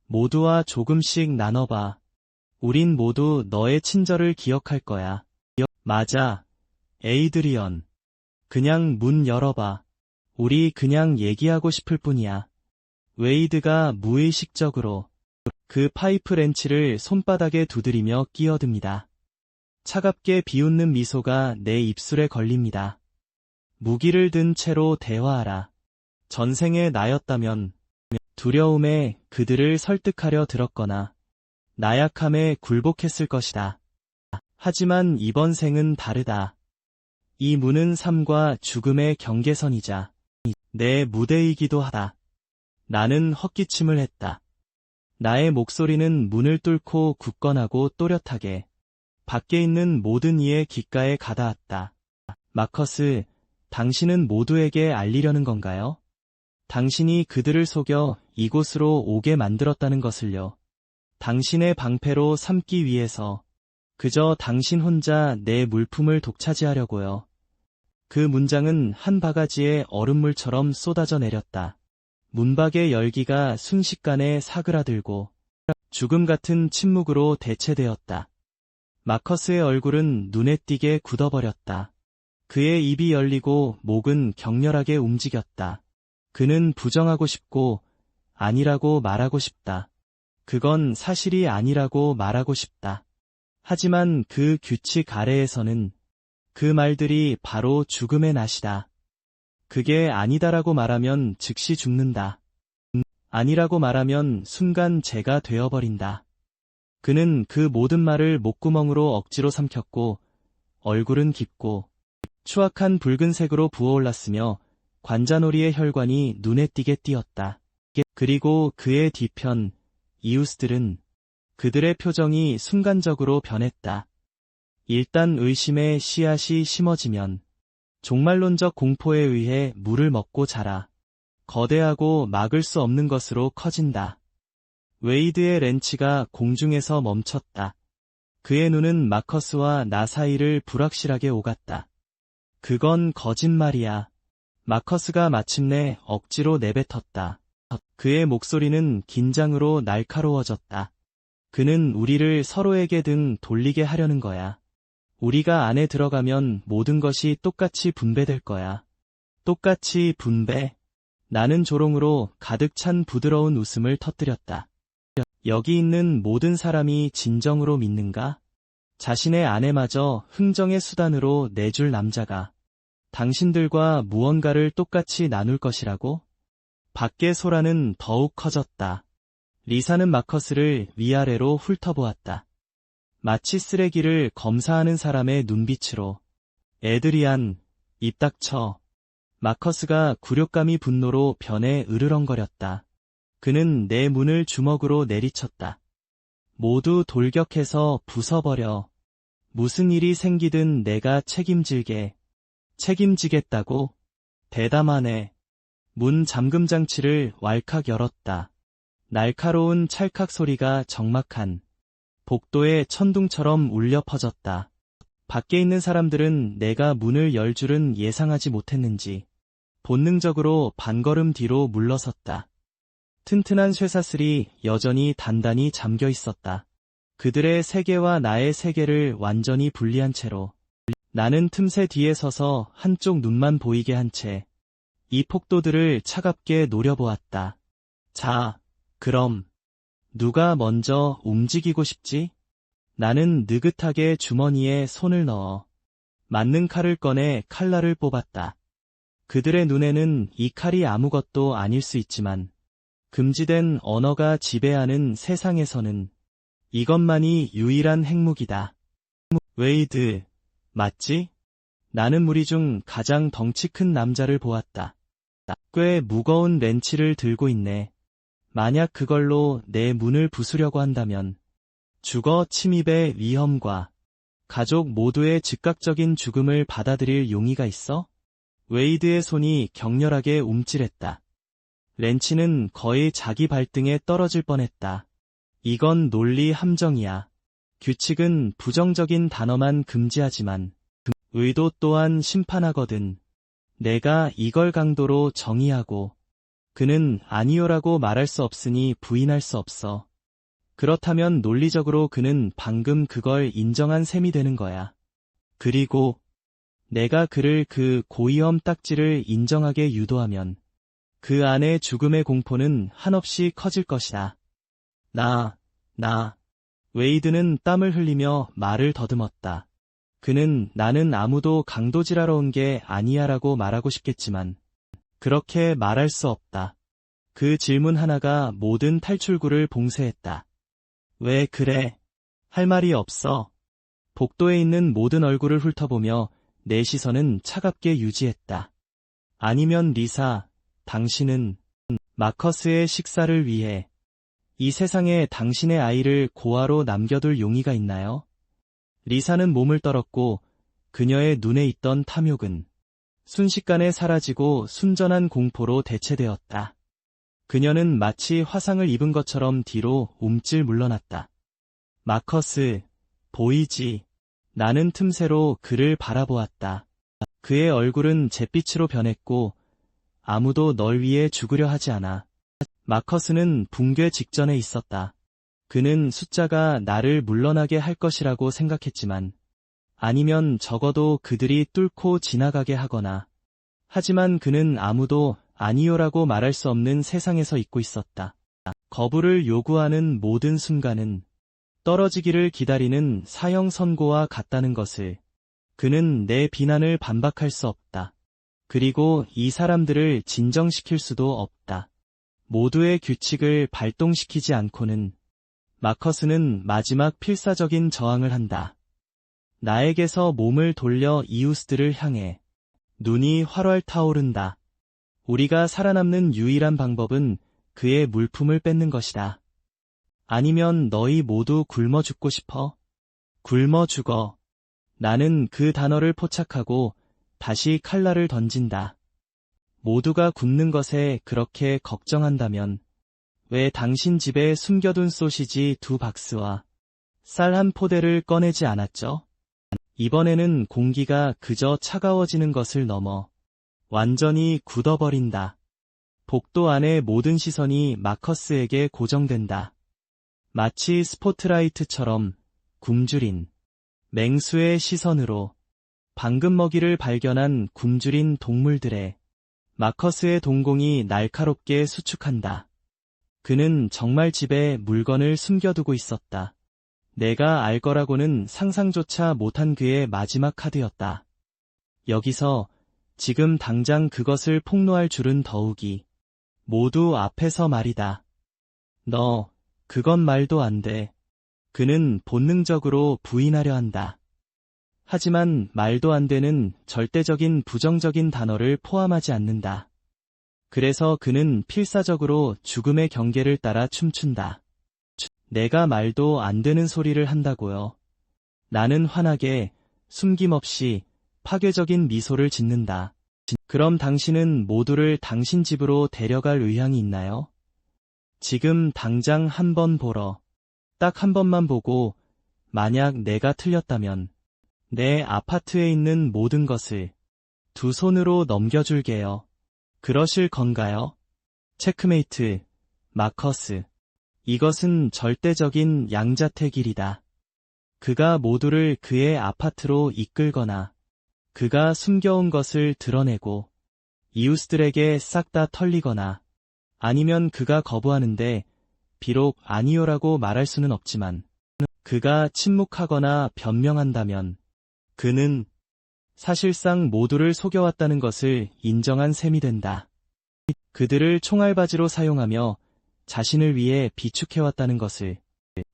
모두와 조금씩 나눠봐. 우린 모두 너의 친절을 기억할 거야. 맞아, 에이드리언. 그냥 문 열어봐. 우리 그냥 얘기하고 싶을 뿐이야. 웨이드가 무의식적으로 그 파이프 렌치를 손바닥에 두드리며 끼어듭니다. 차갑게 비웃는 미소가 내 입술에 걸립니다. 무기를 든 채로 대화하라. 전생에 나였다면 두려움에 그들을 설득하려 들었거나 나약함에 굴복했을 것이다. 하지만 이번 생은 다르다. 이 문은 삶과 죽음의 경계선이자 내 무대이기도 하다. 나는 헛기침을 했다. 나의 목소리는 문을 뚫고 굳건하고 또렷하게 밖에 있는 모든 이의 귓가에 가닿았다. 마커스, 당신은 모두에게 알리려는 건가요? 당신이 그들을 속여 이곳으로 오게 만들었다는 것을요. 당신의 방패로 삼기 위해서 그저 당신 혼자 내 물품을 독차지하려고요. 그 문장은 한 바가지의 얼음물처럼 쏟아져 내렸다. 문밖의 열기가 순식간에 사그라들고 죽음 같은 침묵으로 대체되었다. 마커스의 얼굴은 눈에 띄게 굳어버렸다. 그의 입이 열리고 목은 격렬하게 움직였다. 그는 부정하고 싶고 아니라고 말하고 싶다. 그건 사실이 아니라고 말하고 싶다. 하지만 그 규칙 아래에서는 그 말들이 바로 죽음의 낫이다. 그게 아니다라고 말하면 즉시 죽는다. 아니라고 말하면 순간 죄가 되어버린다. 그는 그 모든 말을 목구멍으로 억지로 삼켰고 얼굴은 깊고 추악한 붉은색으로 부어올랐으며 관자놀이의 혈관이 눈에 띄게 띄었다. 그리고 그의 뒤편 이웃들은 그들의 표정이 순간적으로 변했다. 일단 의심의 씨앗이 심어지면 종말론적 공포에 의해 물을 먹고 자라 거대하고 막을 수 없는 것으로 커진다. 웨이드의 렌치가 공중에서 멈췄다. 그의 눈은 마커스와 나 사이를 불확실하게 오갔다. 그건 거짓말이야. 마커스가 마침내 억지로 내뱉었다. 그의 목소리는 긴장으로 날카로워졌다. 그는 우리를 서로에게 등 돌리게 하려는 거야. 우리가 안에 들어가면 모든 것이 똑같이 분배될 거야. 똑같이 분배. 나는 조롱으로 가득 찬 부드러운 웃음을 터뜨렸다. 여기 있는 모든 사람이 진정으로 믿는가? 자신의 아내마저 흥정의 수단으로 내줄 남자가 당신들과 무언가를 똑같이 나눌 것이라고? 밖의 소란은 더욱 커졌다. 리사는 마커스를 위아래로 훑어보았다. 마치 쓰레기를 검사하는 사람의 눈빛으로. 에드리안, 입 닥쳐. 마커스가 굴욕감이 분노로 변해 으르렁거렸다. 그는 내 문을 주먹으로 내리쳤다. 모두 돌격해서 부숴버려. 무슨 일이 생기든 내가 책임지겠다고? 대담하네. 문 잠금 장치를 왈칵 열었다. 날카로운 찰칵 소리가 적막한 복도의 천둥처럼 울려 퍼졌다. 밖에 있는 사람들은 내가 문을 열 줄은 예상하지 못했는지 본능적으로 반걸음 뒤로 물러섰다. 튼튼한 쇠사슬이 여전히 단단히 잠겨 있었다. 그들의 세계와 나의 세계를 완전히 분리한 채로 나는 틈새 뒤에 서서 한쪽 눈만 보이게 한 채 이 폭도들을 차갑게 노려보았다. 자, 그럼 누가 먼저 움직이고 싶지? 나는 느긋하게 주머니에 손을 넣어 맞는 칼을 꺼내 칼날을 뽑았다. 그들의 눈에는 이 칼이 아무것도 아닐 수 있지만 금지된 언어가 지배하는 세상에서는 이것만이 유일한 핵무기다. 웨이드, 맞지? 나는 무리 중 가장 덩치 큰 남자를 보았다. 꽤 무거운 렌치를 들고 있네. 만약 그걸로 내 문을 부수려고 한다면 주거 침입의 위험과 가족 모두의 즉각적인 죽음을 받아들일 용의가 있어? 웨이드의 손이 격렬하게 움찔했다. 렌치는 거의 자기 발등에 떨어질 뻔했다. 이건 논리 함정이야. 규칙은 부정적인 단어만 금지하지만 의도 또한 심판하거든. 내가 이걸 강도로 정의하고 그는 아니요라고 말할 수 없으니 부인할 수 없어. 그렇다면 논리적으로 그는 방금 그걸 인정한 셈이 되는 거야. 그리고 내가 그를 그 고위험 딱지를 인정하게 유도하면 그 안의 죽음의 공포는 한없이 커질 것이다. 웨이드는 땀을 흘리며 말을 더듬었다. 그는 나는 아무도 강도질하러 온 게 아니야라고 말하고 싶겠지만 그렇게 말할 수 없다. 그 질문 하나가 모든 탈출구를 봉쇄했다. 왜 그래? 할 말이 없어. 복도에 있는 모든 얼굴을 훑어보며 내 시선은 차갑게 유지했다. 아니면 리사, 당신은 마커스의 식사를 위해 이 세상에 당신의 아이를 고아로 남겨둘 용의가 있나요? 리사는 몸을 떨었고 그녀의 눈에 있던 탐욕은 순식간에 사라지고 순전한 공포로 대체되었다. 그녀는 마치 화상을 입은 것처럼 뒤로 움찔 물러났다. 마커스, 보이지? 나는 틈새로 그를 바라보았다. 그의 얼굴은 잿빛으로 변했고 아무도 널 위해 죽으려 하지 않아. 마커스는 붕괴 직전에 있었다. 그는 숫자가 나를 물러나게 할 것이라고 생각했지만 아니면 적어도 그들이 뚫고 지나가게 하거나 하지만 그는 아무도 아니요라고 말할 수 없는 세상에서 있고 있었다. 거부를 요구하는 모든 순간은 떨어지기를 기다리는 사형 선고와 같다는 것을 그는 내 비난을 반박할 수 없다. 그리고 이 사람들을 진정시킬 수도 없다. 모두의 규칙을 발동시키지 않고는 마커스는 마지막 필사적인 저항을 한다. 나에게서 몸을 돌려 이웃들을 향해 눈이 활활 타오른다. 우리가 살아남는 유일한 방법은 그의 물품을 뺏는 것이다. 아니면 너희 모두 굶어 죽고 싶어? 굶어 죽어. 나는 그 단어를 포착하고 다시 칼날을 던진다. 모두가 굶는 것에 그렇게 걱정한다면 왜 당신 집에 숨겨둔 소시지 2박스와 쌀 한 포대를 꺼내지 않았죠? 이번에는 공기가 그저 차가워지는 것을 넘어 완전히 굳어버린다. 복도 안의 모든 시선이 마커스에게 고정된다. 마치 스포트라이트처럼 굶주린 맹수의 시선으로 방금 먹이를 발견한 굶주린 동물들의 마커스의 동공이 날카롭게 수축한다. 그는 정말 집에 물건을 숨겨두고 있었다. 내가 알 거라고는 상상조차 못한 그의 마지막 카드였다. 여기서 지금 당장 그것을 폭로할 줄은 더욱이 모두 앞에서 말이다. 너, 그건 말도 안 돼. 그는 본능적으로 부인하려 한다. 하지만 말도 안 되는 절대적인 부정적인 단어를 포함하지 않는다. 그래서 그는 필사적으로 죽음의 경계를 따라 춤춘다. 내가 말도 안 되는 소리를 한다고요. 나는 환하게, 숨김없이 파괴적인 미소를 짓는다. 그럼 당신은 모두를 당신 집으로 데려갈 의향이 있나요? 지금 당장 한 번 보러, 딱 한 번만 보고 만약 내가 틀렸다면 내 아파트에 있는 모든 것을 두 손으로 넘겨줄게요. 그러실 건가요? 체크메이트, 마커스. 이것은 절대적인 양자택일이다. 그가 모두를 그의 아파트로 이끌거나 그가 숨겨온 것을 드러내고 이웃들에게 싹 다 털리거나 아니면 그가 거부하는데 비록 아니요라고 말할 수는 없지만 그가 침묵하거나 변명한다면 그는 사실상 모두를 속여왔다는 것을 인정한 셈이 된다. 그들을 총알바지로 사용하며 자신을 위해 비축해왔다는 것을.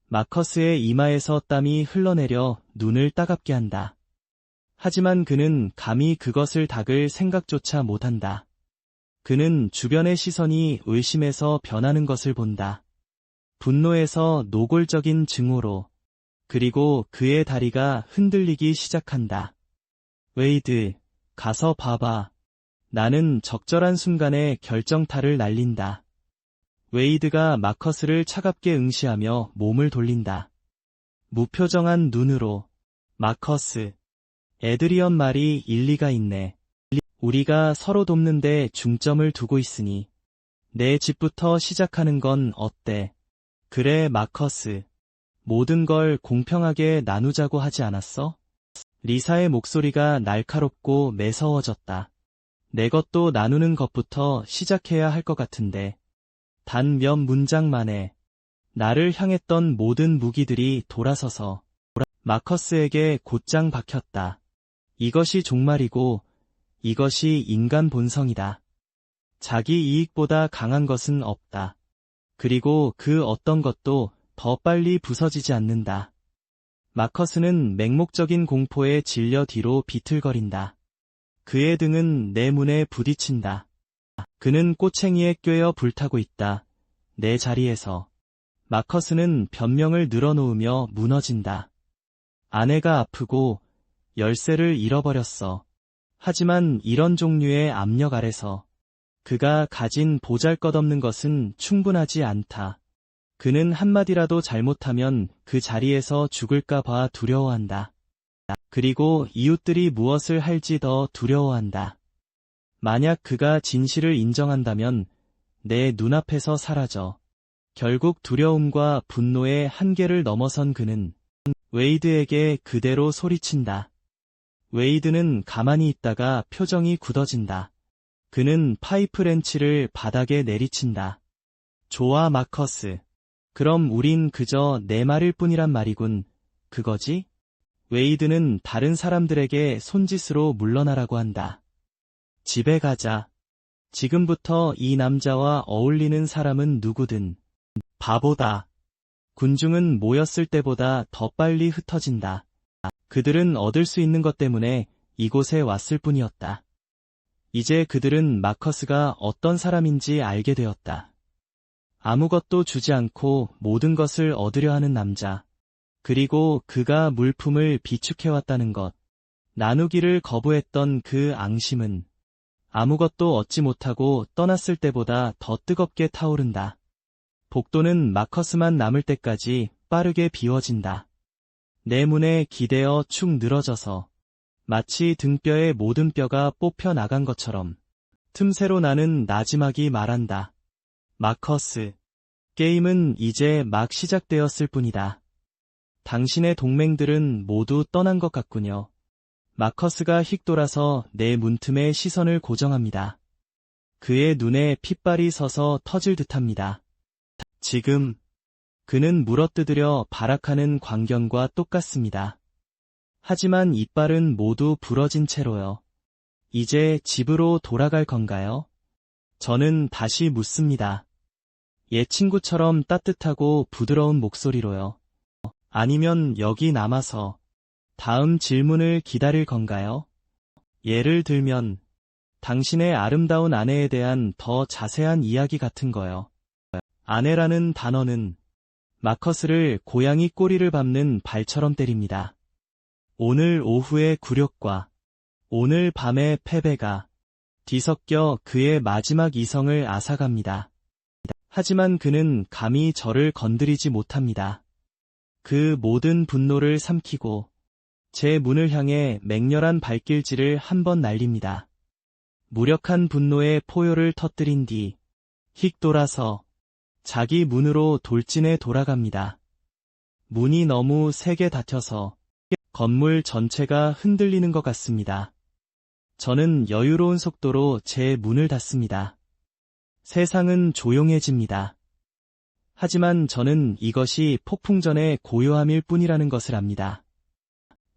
마커스의 이마에서 땀이 흘러내려 눈을 따갑게 한다. 하지만 그는 감히 그것을 닦을 생각조차 못한다. 그는 주변의 시선이 의심에서 변하는 것을 본다. 분노에서 노골적인 증오로. 그리고 그의 다리가 흔들리기 시작한다. 웨이드, 가서 봐봐. 나는 적절한 순간에 결정타를 날린다. 웨이드가 마커스를 차갑게 응시하며 몸을 돌린다. 무표정한 눈으로. 마커스. 에드리언 말이 일리가 있네. 우리가 서로 돕는데 중점을 두고 있으니 내 집부터 시작하는 건 어때? 그래, 마커스. 모든 걸 공평하게 나누자고 하지 않았어? 리사의 목소리가 날카롭고 매서워졌다. 내 것도 나누는 것부터 시작해야 할 것 같은데. 단 몇 문장 만에 나를 향했던 모든 무기들이 돌아서서 마커스에게 곧장 박혔다. 이것이 종말이고 이것이 인간 본성이다. 자기 이익보다 강한 것은 없다. 그리고 그 어떤 것도 더 빨리 부서지지 않는다. 마커스는 맹목적인 공포에 질려 뒤로 비틀거린다. 그의 등은 내 문에 부딪힌다. 그는 꼬챙이에 꿰어 불타고 있다. 내 자리에서. 마커스는 변명을 늘어놓으며 무너진다. 아내가 아프고 열쇠를 잃어버렸어. 하지만 이런 종류의 압력 아래서 그가 가진 보잘것없는 것은 충분하지 않다. 그는 한마디라도 잘못하면 그 자리에서 죽을까 봐 두려워한다. 그리고 이웃들이 무엇을 할지 더 두려워한다. 만약 그가 진실을 인정한다면 내 눈앞에서 사라져. 결국 두려움과 분노의 한계를 넘어선 그는 웨이드에게 그대로 소리친다. 웨이드는 가만히 있다가 표정이 굳어진다. 그는 파이프 렌치를 바닥에 내리친다. 좋아, 마커스. 그럼 우린 그저 내 말일 뿐이란 말이군. 그거지? 웨이드는 다른 사람들에게 손짓으로 물러나라고 한다. 집에 가자. 지금부터 이 남자와 어울리는 사람은 누구든 바보다. 군중은 모였을 때보다 더 빨리 흩어진다. 그들은 얻을 수 있는 것 때문에 이곳에 왔을 뿐이었다. 이제 그들은 마커스가 어떤 사람인지 알게 되었다. 아무것도 주지 않고 모든 것을 얻으려 하는 남자. 그리고 그가 물품을 비축해왔다는 것. 나누기를 거부했던 그 앙심은 아무것도 얻지 못하고 떠났을 때보다 더 뜨겁게 타오른다. 복도는 마커스만 남을 때까지 빠르게 비워진다. 내 문에 기대어 축 늘어져서 마치 등뼈의 모든 뼈가 뽑혀 나간 것처럼 틈새로 나는 나지막이 말한다. 마커스, 게임은 이제 막 시작되었을 뿐이다. 당신의 동맹들은 모두 떠난 것 같군요. 마커스가 휙 돌아서 내 문틈에 시선을 고정합니다. 그의 눈에 핏발이 서서 터질 듯합니다. 지금 그는 물어뜯으려 발악하는 광경과 똑같습니다. 하지만 이빨은 모두 부러진 채로요. 이제 집으로 돌아갈 건가요? 저는 다시 묻습니다. 옛 친구처럼 따뜻하고 부드러운 목소리로요. 아니면 여기 남아서 다음 질문을 기다릴 건가요? 예를 들면 당신의 아름다운 아내에 대한 더 자세한 이야기 같은 거요. 아내라는 단어는 마커스를 고양이 꼬리를 밟는 발처럼 때립니다. 오늘 오후의 굴욕과 오늘 밤의 패배가 뒤섞여 그의 마지막 이성을 앗아갑니다. 하지만 그는 감히 저를 건드리지 못합니다. 그 모든 분노를 삼키고 제 문을 향해 맹렬한 발길질을 한 번 날립니다. 무력한 분노의 포효를 터뜨린 뒤 휙 돌아서 자기 문으로 돌진해 돌아갑니다. 문이 너무 세게 닫혀서 건물 전체가 흔들리는 것 같습니다. 저는 여유로운 속도로 제 문을 닫습니다. 세상은 조용해집니다. 하지만 저는 이것이 폭풍 전의 고요함일 뿐이라는 것을 압니다.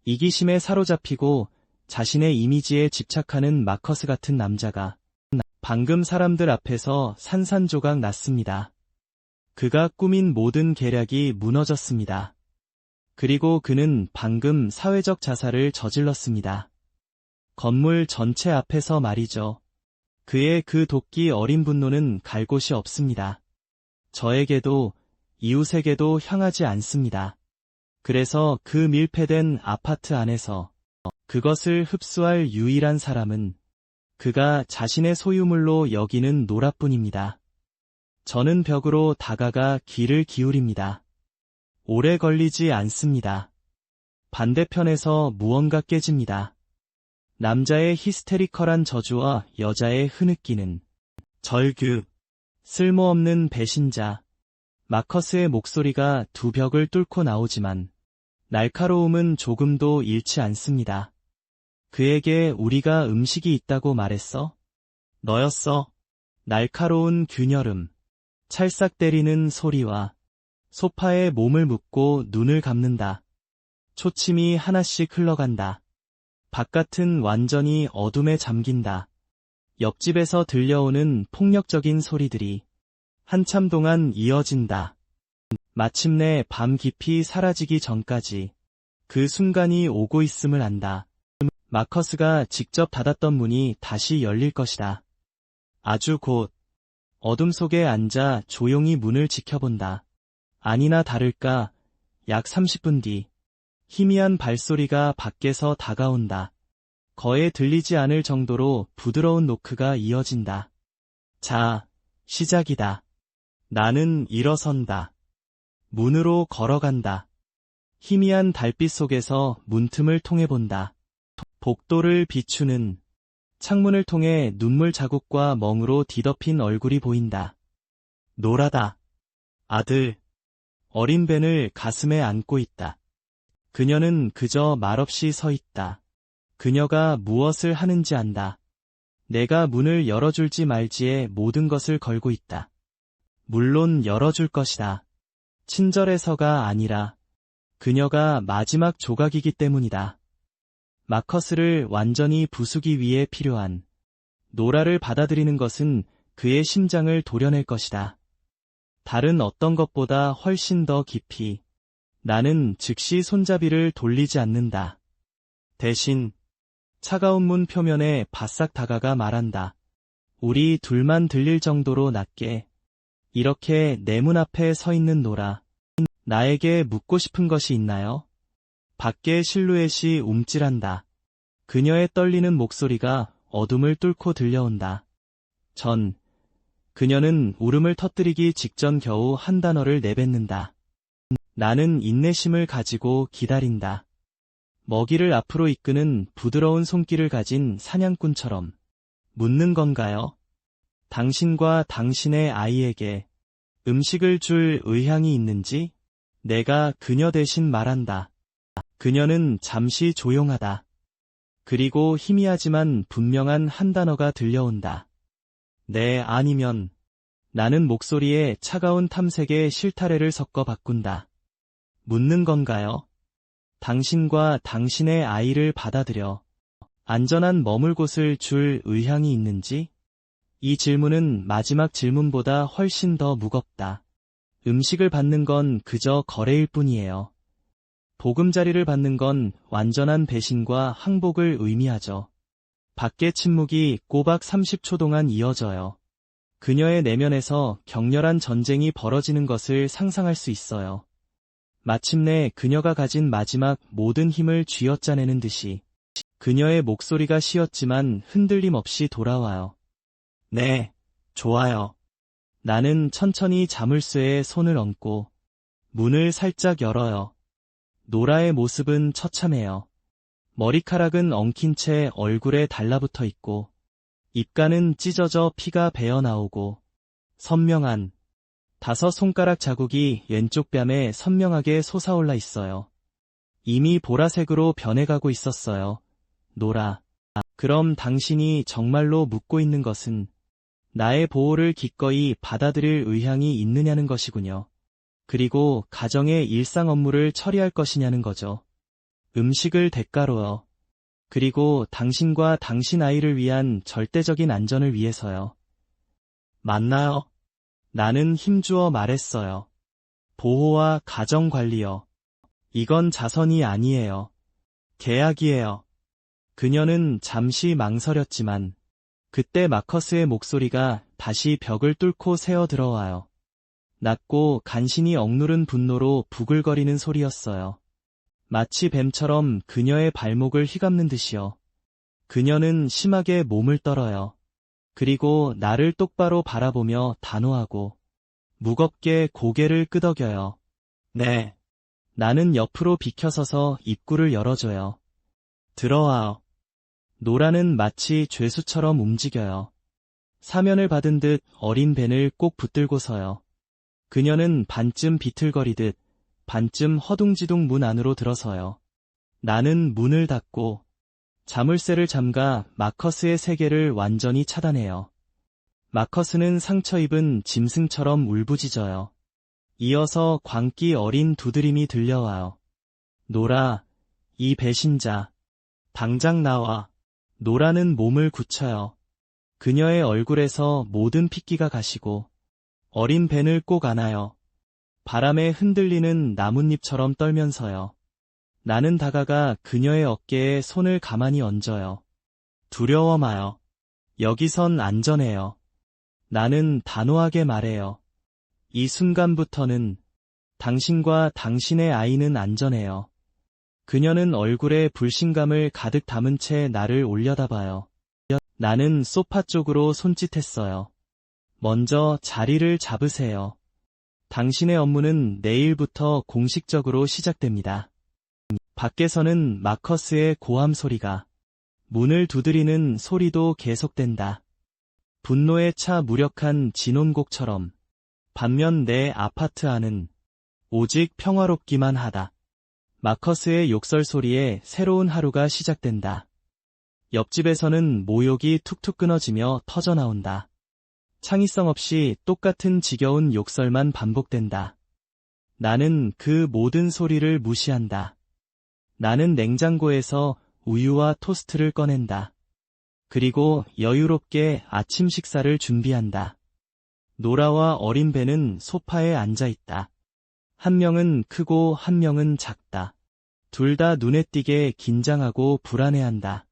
이기심에 사로잡히고 자신의 이미지에 집착하는 마커스 같은 남자가 방금 사람들 앞에서 산산조각 났습니다. 그가 꾸민 모든 계략이 무너졌습니다. 그리고 그는 방금 사회적 자살을 저질렀습니다. 건물 전체 앞에서 말이죠. 그의 그 도끼 어린 분노는 갈 곳이 없습니다. 저에게도 이웃에게도 향하지 않습니다. 그래서 그 밀폐된 아파트 안에서 그것을 흡수할 유일한 사람은 그가 자신의 소유물로 여기는 노라뿐입니다. 저는 벽으로 다가가 귀를 기울입니다. 오래 걸리지 않습니다. 반대편에서 무언가 깨집니다. 남자의 히스테리컬한 저주와 여자의 흐느끼는 절규, 쓸모없는 배신자. 마커스의 목소리가 두 벽을 뚫고 나오지만 날카로움은 조금도 잃지 않습니다. 그에게 우리가 음식이 있다고 말했어? 너였어. 날카로운 균열음, 찰싹 때리는 소리와 소파에 몸을 묻고 눈을 감는다. 초침이 하나씩 흘러간다. 바깥은 완전히 어둠에 잠긴다. 옆집에서 들려오는 폭력적인 소리들이 한참 동안 이어진다. 마침내 밤 깊이 사라지기 전까지 그 순간이 오고 있음을 안다. 마커스가 직접 닫았던 문이 다시 열릴 것이다. 아주 곧. 어둠 속에 앉아 조용히 문을 지켜본다. 아니나 다를까 약 30분 뒤 희미한 발소리가 밖에서 다가온다. 거의 들리지 않을 정도로 부드러운 노크가 이어진다. 자, 시작이다. 나는 일어선다. 문으로 걸어간다. 희미한 달빛 속에서 문틈을 통해 본다. 복도를 비추는 창문을 통해 눈물 자국과 멍으로 뒤덮인 얼굴이 보인다. 노라다. 아들. 어린 벤을 가슴에 안고 있다. 그녀는 그저 말없이 서 있다. 그녀가 무엇을 하는지 안다. 내가 문을 열어줄지 말지에 모든 것을 걸고 있다. 물론 열어줄 것이다. 친절해서가 아니라 그녀가 마지막 조각이기 때문이다. 마커스를 완전히 부수기 위해 필요한 노라를 받아들이는 것은 그의 심장을 도려낼 것이다. 다른 어떤 것보다 훨씬 더 깊이. 나는 즉시 손잡이를 돌리지 않는다. 대신 차가운 문 표면에 바싹 다가가 말한다. 우리 둘만 들릴 정도로 낮게. 이렇게 내 문 앞에 서 있는 노라. 나에게 묻고 싶은 것이 있나요? 밖의 실루엣이 움찔한다. 그녀의 떨리는 목소리가 어둠을 뚫고 들려온다. 그녀는 울음을 터뜨리기 직전 겨우 한 단어를 내뱉는다. 나는 인내심을 가지고 기다린다. 먹이를 앞으로 이끄는 부드러운 손길을 가진 사냥꾼처럼. 묻는 건가요? 당신과 당신의 아이에게 음식을 줄 의향이 있는지? 내가 그녀 대신 말한다. 그녀는 잠시 조용하다. 그리고 희미하지만 분명한 한 단어가 들려온다. 네, 아니면. 나는 목소리에 차가운 탐색의 실타래를 섞어 바꾼다. 묻는 건가요? 당신과 당신의 아이를 받아들여 안전한 머물 곳을 줄 의향이 있는지? 이 질문은 마지막 질문보다 훨씬 더 무겁다. 음식을 받는 건 그저 거래일 뿐이에요. 보금자리를 받는 건 완전한 배신과 항복을 의미하죠. 밖의 침묵이 꼬박 30초 동안 이어져요. 그녀의 내면에서 격렬한 전쟁이 벌어지는 것을 상상할 수 있어요. 마침내 그녀가 가진 마지막 모든 힘을 쥐어짜내는 듯이 그녀의 목소리가 쉬었지만 흔들림 없이 돌아와요. 네, 좋아요. 나는 천천히 자물쇠에 손을 얹고 문을 살짝 열어요. 노라의 모습은 처참해요. 머리카락은 엉킨 채 얼굴에 달라붙어 있고 입가는 찢어져 피가 배어나오고 선명한 5 손가락 자국이 왼쪽 뺨에 선명하게 솟아올라 있어요. 이미 보라색으로 변해가고 있었어요. 노라. 그럼 당신이 정말로 묻고 있는 것은 나의 보호를 기꺼이 받아들일 의향이 있느냐는 것이군요. 그리고 가정의 일상 업무를 처리할 것이냐는 거죠. 음식을 대가로요. 그리고 당신과 당신 아이를 위한 절대적인 안전을 위해서요. 맞나요? 나는 힘주어 말했어요. 보호와 가정관리요. 이건 자선이 아니에요. 계약이에요. 그녀는 잠시 망설였지만 그때 마커스의 목소리가 다시 벽을 뚫고 새어 들어와요. 낮고 간신히 억누른 분노로 부글거리는 소리였어요. 마치 뱀처럼 그녀의 발목을 휘감는 듯이요. 그녀는 심하게 몸을 떨어요. 그리고 나를 똑바로 바라보며 단호하고 무겁게 고개를 끄덕여요. 네. 나는 옆으로 비켜서서 입구를 열어줘요. 들어와요. 노라는 마치 죄수처럼 움직여요. 사면을 받은 듯 어린 벤을 꼭 붙들고서요. 그녀는 반쯤 비틀거리듯 반쯤 허둥지둥 문 안으로 들어서요. 나는 문을 닫고 자물쇠를 잠가 마커스의 세계를 완전히 차단해요. 마커스는 상처 입은 짐승처럼 울부짖어요. 이어서 광기 어린 두드림이 들려와요. 노라, 이 배신자. 당장 나와. 노라는 몸을 굳혀요. 그녀의 얼굴에서 모든 핏기가 가시고 어린 벤을 꼭 안아요. 바람에 흔들리는 나뭇잎처럼 떨면서요. 나는 다가가 그녀의 어깨에 손을 가만히 얹어요. 두려워 마요. 여기선 안전해요. 나는 단호하게 말해요. 이 순간부터는 당신과 당신의 아이는 안전해요. 그녀는 얼굴에 불신감을 가득 담은 채 나를 올려다봐요. 나는 소파 쪽으로 손짓했어요. 먼저 자리를 잡으세요. 당신의 업무는 내일부터 공식적으로 시작됩니다. 밖에서는 마커스의 고함 소리가, 문을 두드리는 소리도 계속된다. 분노에 차 무력한 진혼곡처럼. 반면 내 아파트 안은 오직 평화롭기만 하다. 마커스의 욕설 소리에 새로운 하루가 시작된다. 옆집에서는 모욕이 툭툭 끊어지며 터져나온다. 창의성 없이 똑같은 지겨운 욕설만 반복된다. 나는 그 모든 소리를 무시한다. 나는 냉장고에서 우유와 토스트를 꺼낸다. 그리고 여유롭게 아침 식사를 준비한다. 노라와 어린 벤은 소파에 앉아있다. 한 명은 크고 한 명은 작다. 둘 다 눈에 띄게 긴장하고 불안해한다.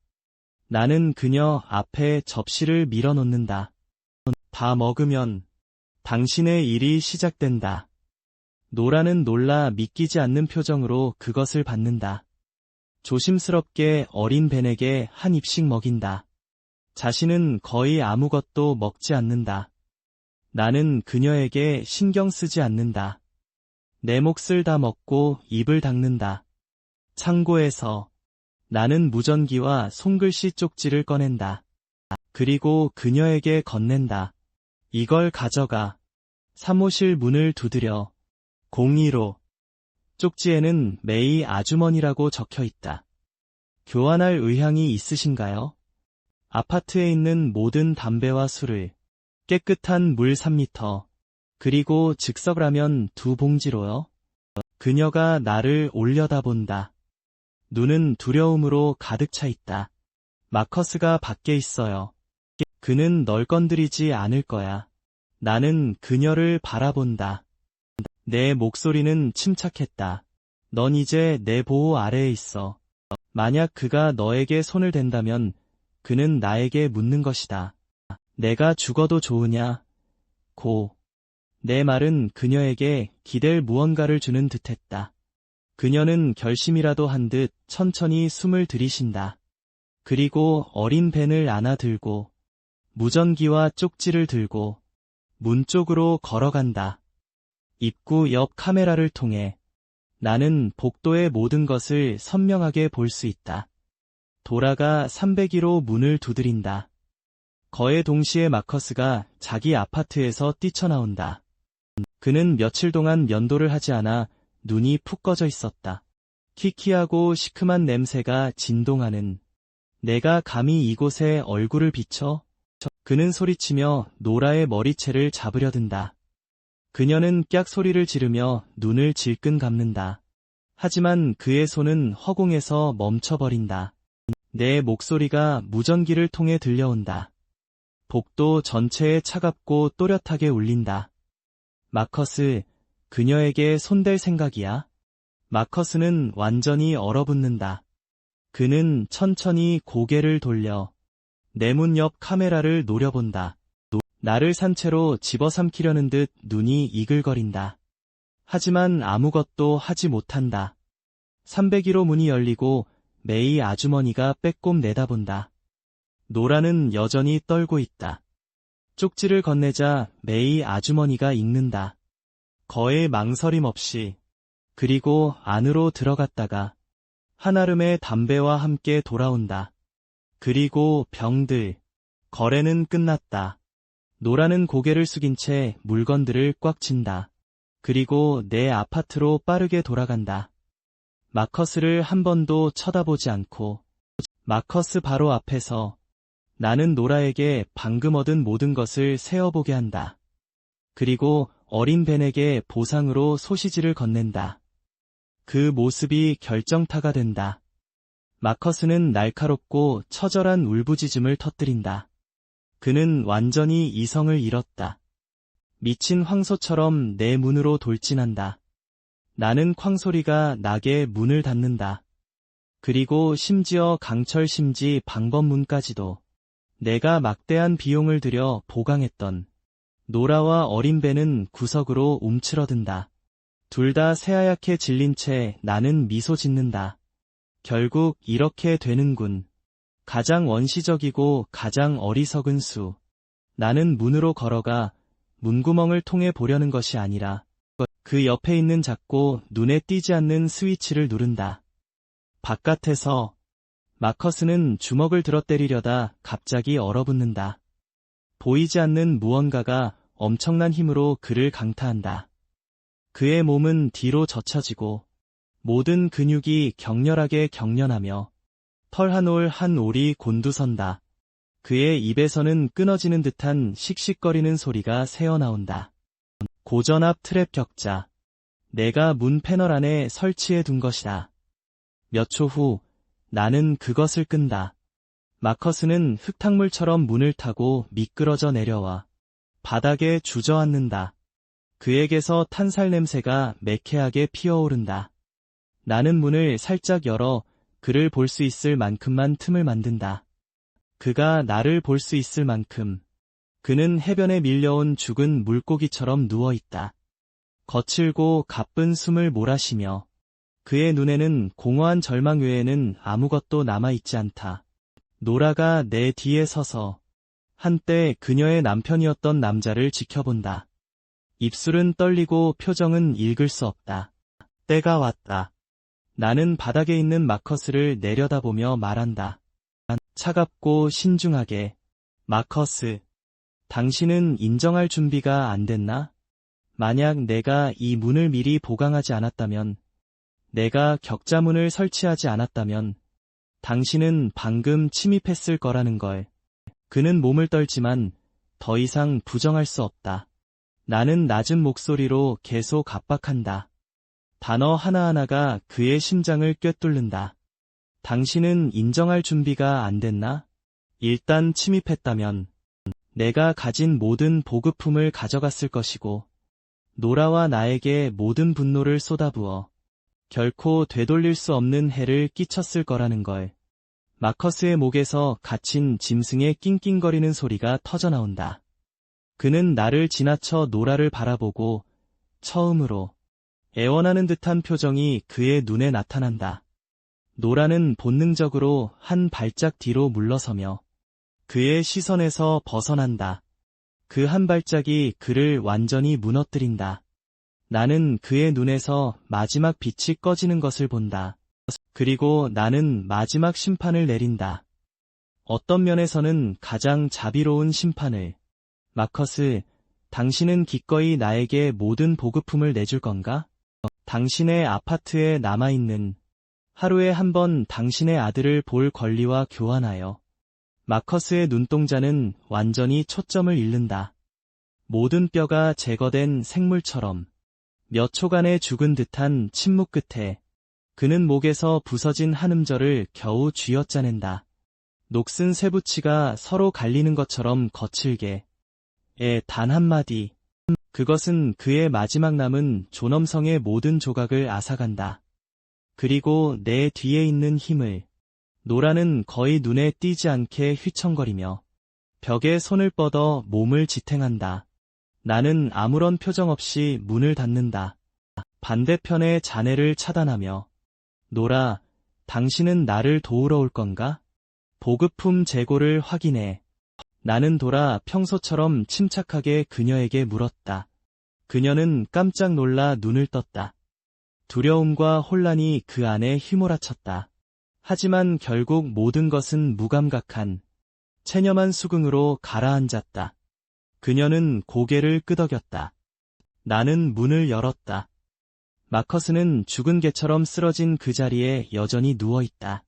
나는 그녀 앞에 접시를 밀어놓는다. 다 먹으면 당신의 일이 시작된다. 노라는 놀라 믿기지 않는 표정으로 그것을 받는다. 조심스럽게 어린 벤에게 한 입씩 먹인다. 자신은 거의 아무것도 먹지 않는다. 나는 그녀에게 신경 쓰지 않는다. 내 몫을 다 먹고 입을 닦는다. 창고에서 나는 무전기와 손글씨 쪽지를 꺼낸다. 그리고 그녀에게 건넨다. 이걸 가져가. 사무실 문을 두드려. 02로. 쪽지에는 메이 아주머니라고 적혀 있다. 교환할 의향이 있으신가요? 아파트에 있는 모든 담배와 술을, 깨끗한 물 3리터, 그리고 즉석라면 2봉지로요. 그녀가 나를 올려다본다. 눈은 두려움으로 가득 차 있다. 마커스가 밖에 있어요. 그는 널 건드리지 않을 거야. 나는 그녀를 바라본다. 내 목소리는 침착했다. 넌 이제 내 보호 아래에 있어. 만약 그가 너에게 손을 댄다면 그는 나에게 묻는 것이다. 내가 죽어도 좋으냐? 고. 내 말은 그녀에게 기댈 무언가를 주는 듯했다. 그녀는 결심이라도 한 듯 천천히 숨을 들이쉰다. 그리고 어린 벤을 안아들고 무전기와 쪽지를 들고 문 쪽으로 걸어간다. 입구 옆 카메라를 통해 나는 복도의 모든 것을 선명하게 볼 수 있다. 도라가 302로 문을 두드린다. 거의 동시에 마커스가 자기 아파트에서 뛰쳐나온다. 그는 며칠 동안 면도를 하지 않아 눈이 푹 꺼져 있었다. 키키하고 시큼한 냄새가 진동하는. 내가 감히 이곳에 얼굴을 비춰? 그는 소리치며 노라의 머리채를 잡으려 든다. 그녀는 깍 소리를 지르며 눈을 질끈 감는다. 하지만 그의 손은 허공에서 멈춰버린다. 내 목소리가 무전기를 통해 들려온다. 복도 전체에 차갑고 또렷하게 울린다. 마커스, 그녀에게 손댈 생각이야? 마커스는 완전히 얼어붙는다. 그는 천천히 고개를 돌려 내 문 옆 카메라를 노려본다. 나를 산채로 집어삼키려는 듯 눈이 이글거린다. 하지만 아무것도 하지 못한다. 301호 문이 열리고 메이 아주머니가 빼꼼 내다본다. 노라는 여전히 떨고 있다. 쪽지를 건네자 메이 아주머니가 읽는다. 거의 망설임 없이. 그리고 안으로 들어갔다가 한아름의 담배와 함께 돌아온다. 그리고 병들. 거래는 끝났다. 노라는 고개를 숙인 채 물건들을 꽉 친다. 그리고 내 아파트로 빠르게 돌아간다. 마커스를 한 번도 쳐다보지 않고. 마커스 바로 앞에서 나는 노라에게 방금 얻은 모든 것을 세어보게 한다. 그리고 어린 벤에게 보상으로 소시지를 건넨다. 그 모습이 결정타가 된다. 마커스는 날카롭고 처절한 울부짖음을 터뜨린다. 그는 완전히 이성을 잃었다. 미친 황소처럼 내 문으로 돌진한다. 나는 쾅소리가 나게 문을 닫는다. 그리고 심지어 강철 심지 방범문까지도. 내가 막대한 비용을 들여 보강했던 노라와 어린 벤은 구석으로 움츠러든다. 둘 다 새하얗게 질린 채 나는 미소 짓는다. 결국 이렇게 되는군. 가장 원시적이고 가장 어리석은 수. 나는 문으로 걸어가 문구멍을 통해 보려는 것이 아니라 그 옆에 있는 작고 눈에 띄지 않는 스위치를 누른다. 바깥에서 마커스는 주먹을 들어 때리려다 갑자기 얼어붙는다. 보이지 않는 무언가가 엄청난 힘으로 그를 강타한다. 그의 몸은 뒤로 젖혀지고 모든 근육이 격렬하게 경련하며 털 한 올 한 올이 곤두선다. 그의 입에서는 끊어지는 듯한 씩씩거리는 소리가 새어나온다. 고전압 트랩 격자. 내가 문 패널 안에 설치해 둔 것이다. 몇 초 후 나는 그것을 끈다. 마커스는 흙탕물처럼 문을 타고 미끄러져 내려와 바닥에 주저앉는다. 그에게서 탄살 냄새가 매캐하게 피어오른다. 나는 문을 살짝 열어 그를 볼 수 있을 만큼만 틈을 만든다. 그가 나를 볼 수 있을 만큼. 그는 해변에 밀려온 죽은 물고기처럼 누워있다. 거칠고 가쁜 숨을 몰아쉬며 그의 눈에는 공허한 절망 외에는 아무것도 남아있지 않다. 노라가 내 뒤에 서서 한때 그녀의 남편이었던 남자를 지켜본다. 입술은 떨리고 표정은 읽을 수 없다. 때가 왔다. 나는 바닥에 있는 마커스를 내려다보며 말한다. 차갑고 신중하게. 마커스, 당신은 인정할 준비가 안 됐나? 만약 내가 이 문을 미리 보강하지 않았다면, 내가 격자문을 설치하지 않았다면, 당신은 방금 침입했을 거라는 걸. 그는 몸을 떨지만 더 이상 부정할 수 없다. 나는 낮은 목소리로 계속 압박한다. 단어 하나하나가 그의 심장을 꿰뚫는다. 당신은 인정할 준비가 안 됐나? 일단 침입했다면 내가 가진 모든 보급품을 가져갔을 것이고 노라와 나에게 모든 분노를 쏟아부어 결코 되돌릴 수 없는 해를 끼쳤을 거라는 걸. 마커스의 목에서 갇힌 짐승의 낑낑거리는 소리가 터져나온다. 그는 나를 지나쳐 노라를 바라보고 처음으로 애원하는 듯한 표정이 그의 눈에 나타난다. 노라는 본능적으로 한 발짝 뒤로 물러서며 그의 시선에서 벗어난다. 그 한 발짝이 그를 완전히 무너뜨린다. 나는 그의 눈에서 마지막 빛이 꺼지는 것을 본다. 그리고 나는 마지막 심판을 내린다. 어떤 면에서는 가장 자비로운 심판을. 마커스, 당신은 기꺼이 나에게 모든 보급품을 내줄 건가? 당신의 아파트에 남아있는 하루에 한 번 당신의 아들을 볼 권리와 교환하여. 마커스의 눈동자는 완전히 초점을 잃는다. 모든 뼈가 제거된 생물처럼 몇 초간의 죽은 듯한 침묵 끝에 그는 목에서 부서진 한 음절을 겨우 쥐어짜낸다. 녹슨 쇠붙이가 서로 갈리는 것처럼 거칠게. 단 한마디. 그것은 그의 마지막 남은 존엄성의 모든 조각을 앗아간다. 그리고 내 뒤에 있는 힘을. 노라는 거의 눈에 띄지 않게 휘청거리며 벽에 손을 뻗어 몸을 지탱한다. 나는 아무런 표정 없이 문을 닫는다. 반대편의 자네를 차단하며 노라, 당신은 나를 도우러 올 건가? 보급품 재고를 확인해. 나는 돌아 평소처럼 침착하게 그녀에게 물었다. 그녀는 깜짝 놀라 눈을 떴다. 두려움과 혼란이 그 안에 휘몰아쳤다. 하지만 결국 모든 것은 무감각한 체념한 수긍으로 가라앉았다. 그녀는 고개를 끄덕였다. 나는 문을 열었다. 마커스는 죽은 개처럼 쓰러진 그 자리에 여전히 누워있다.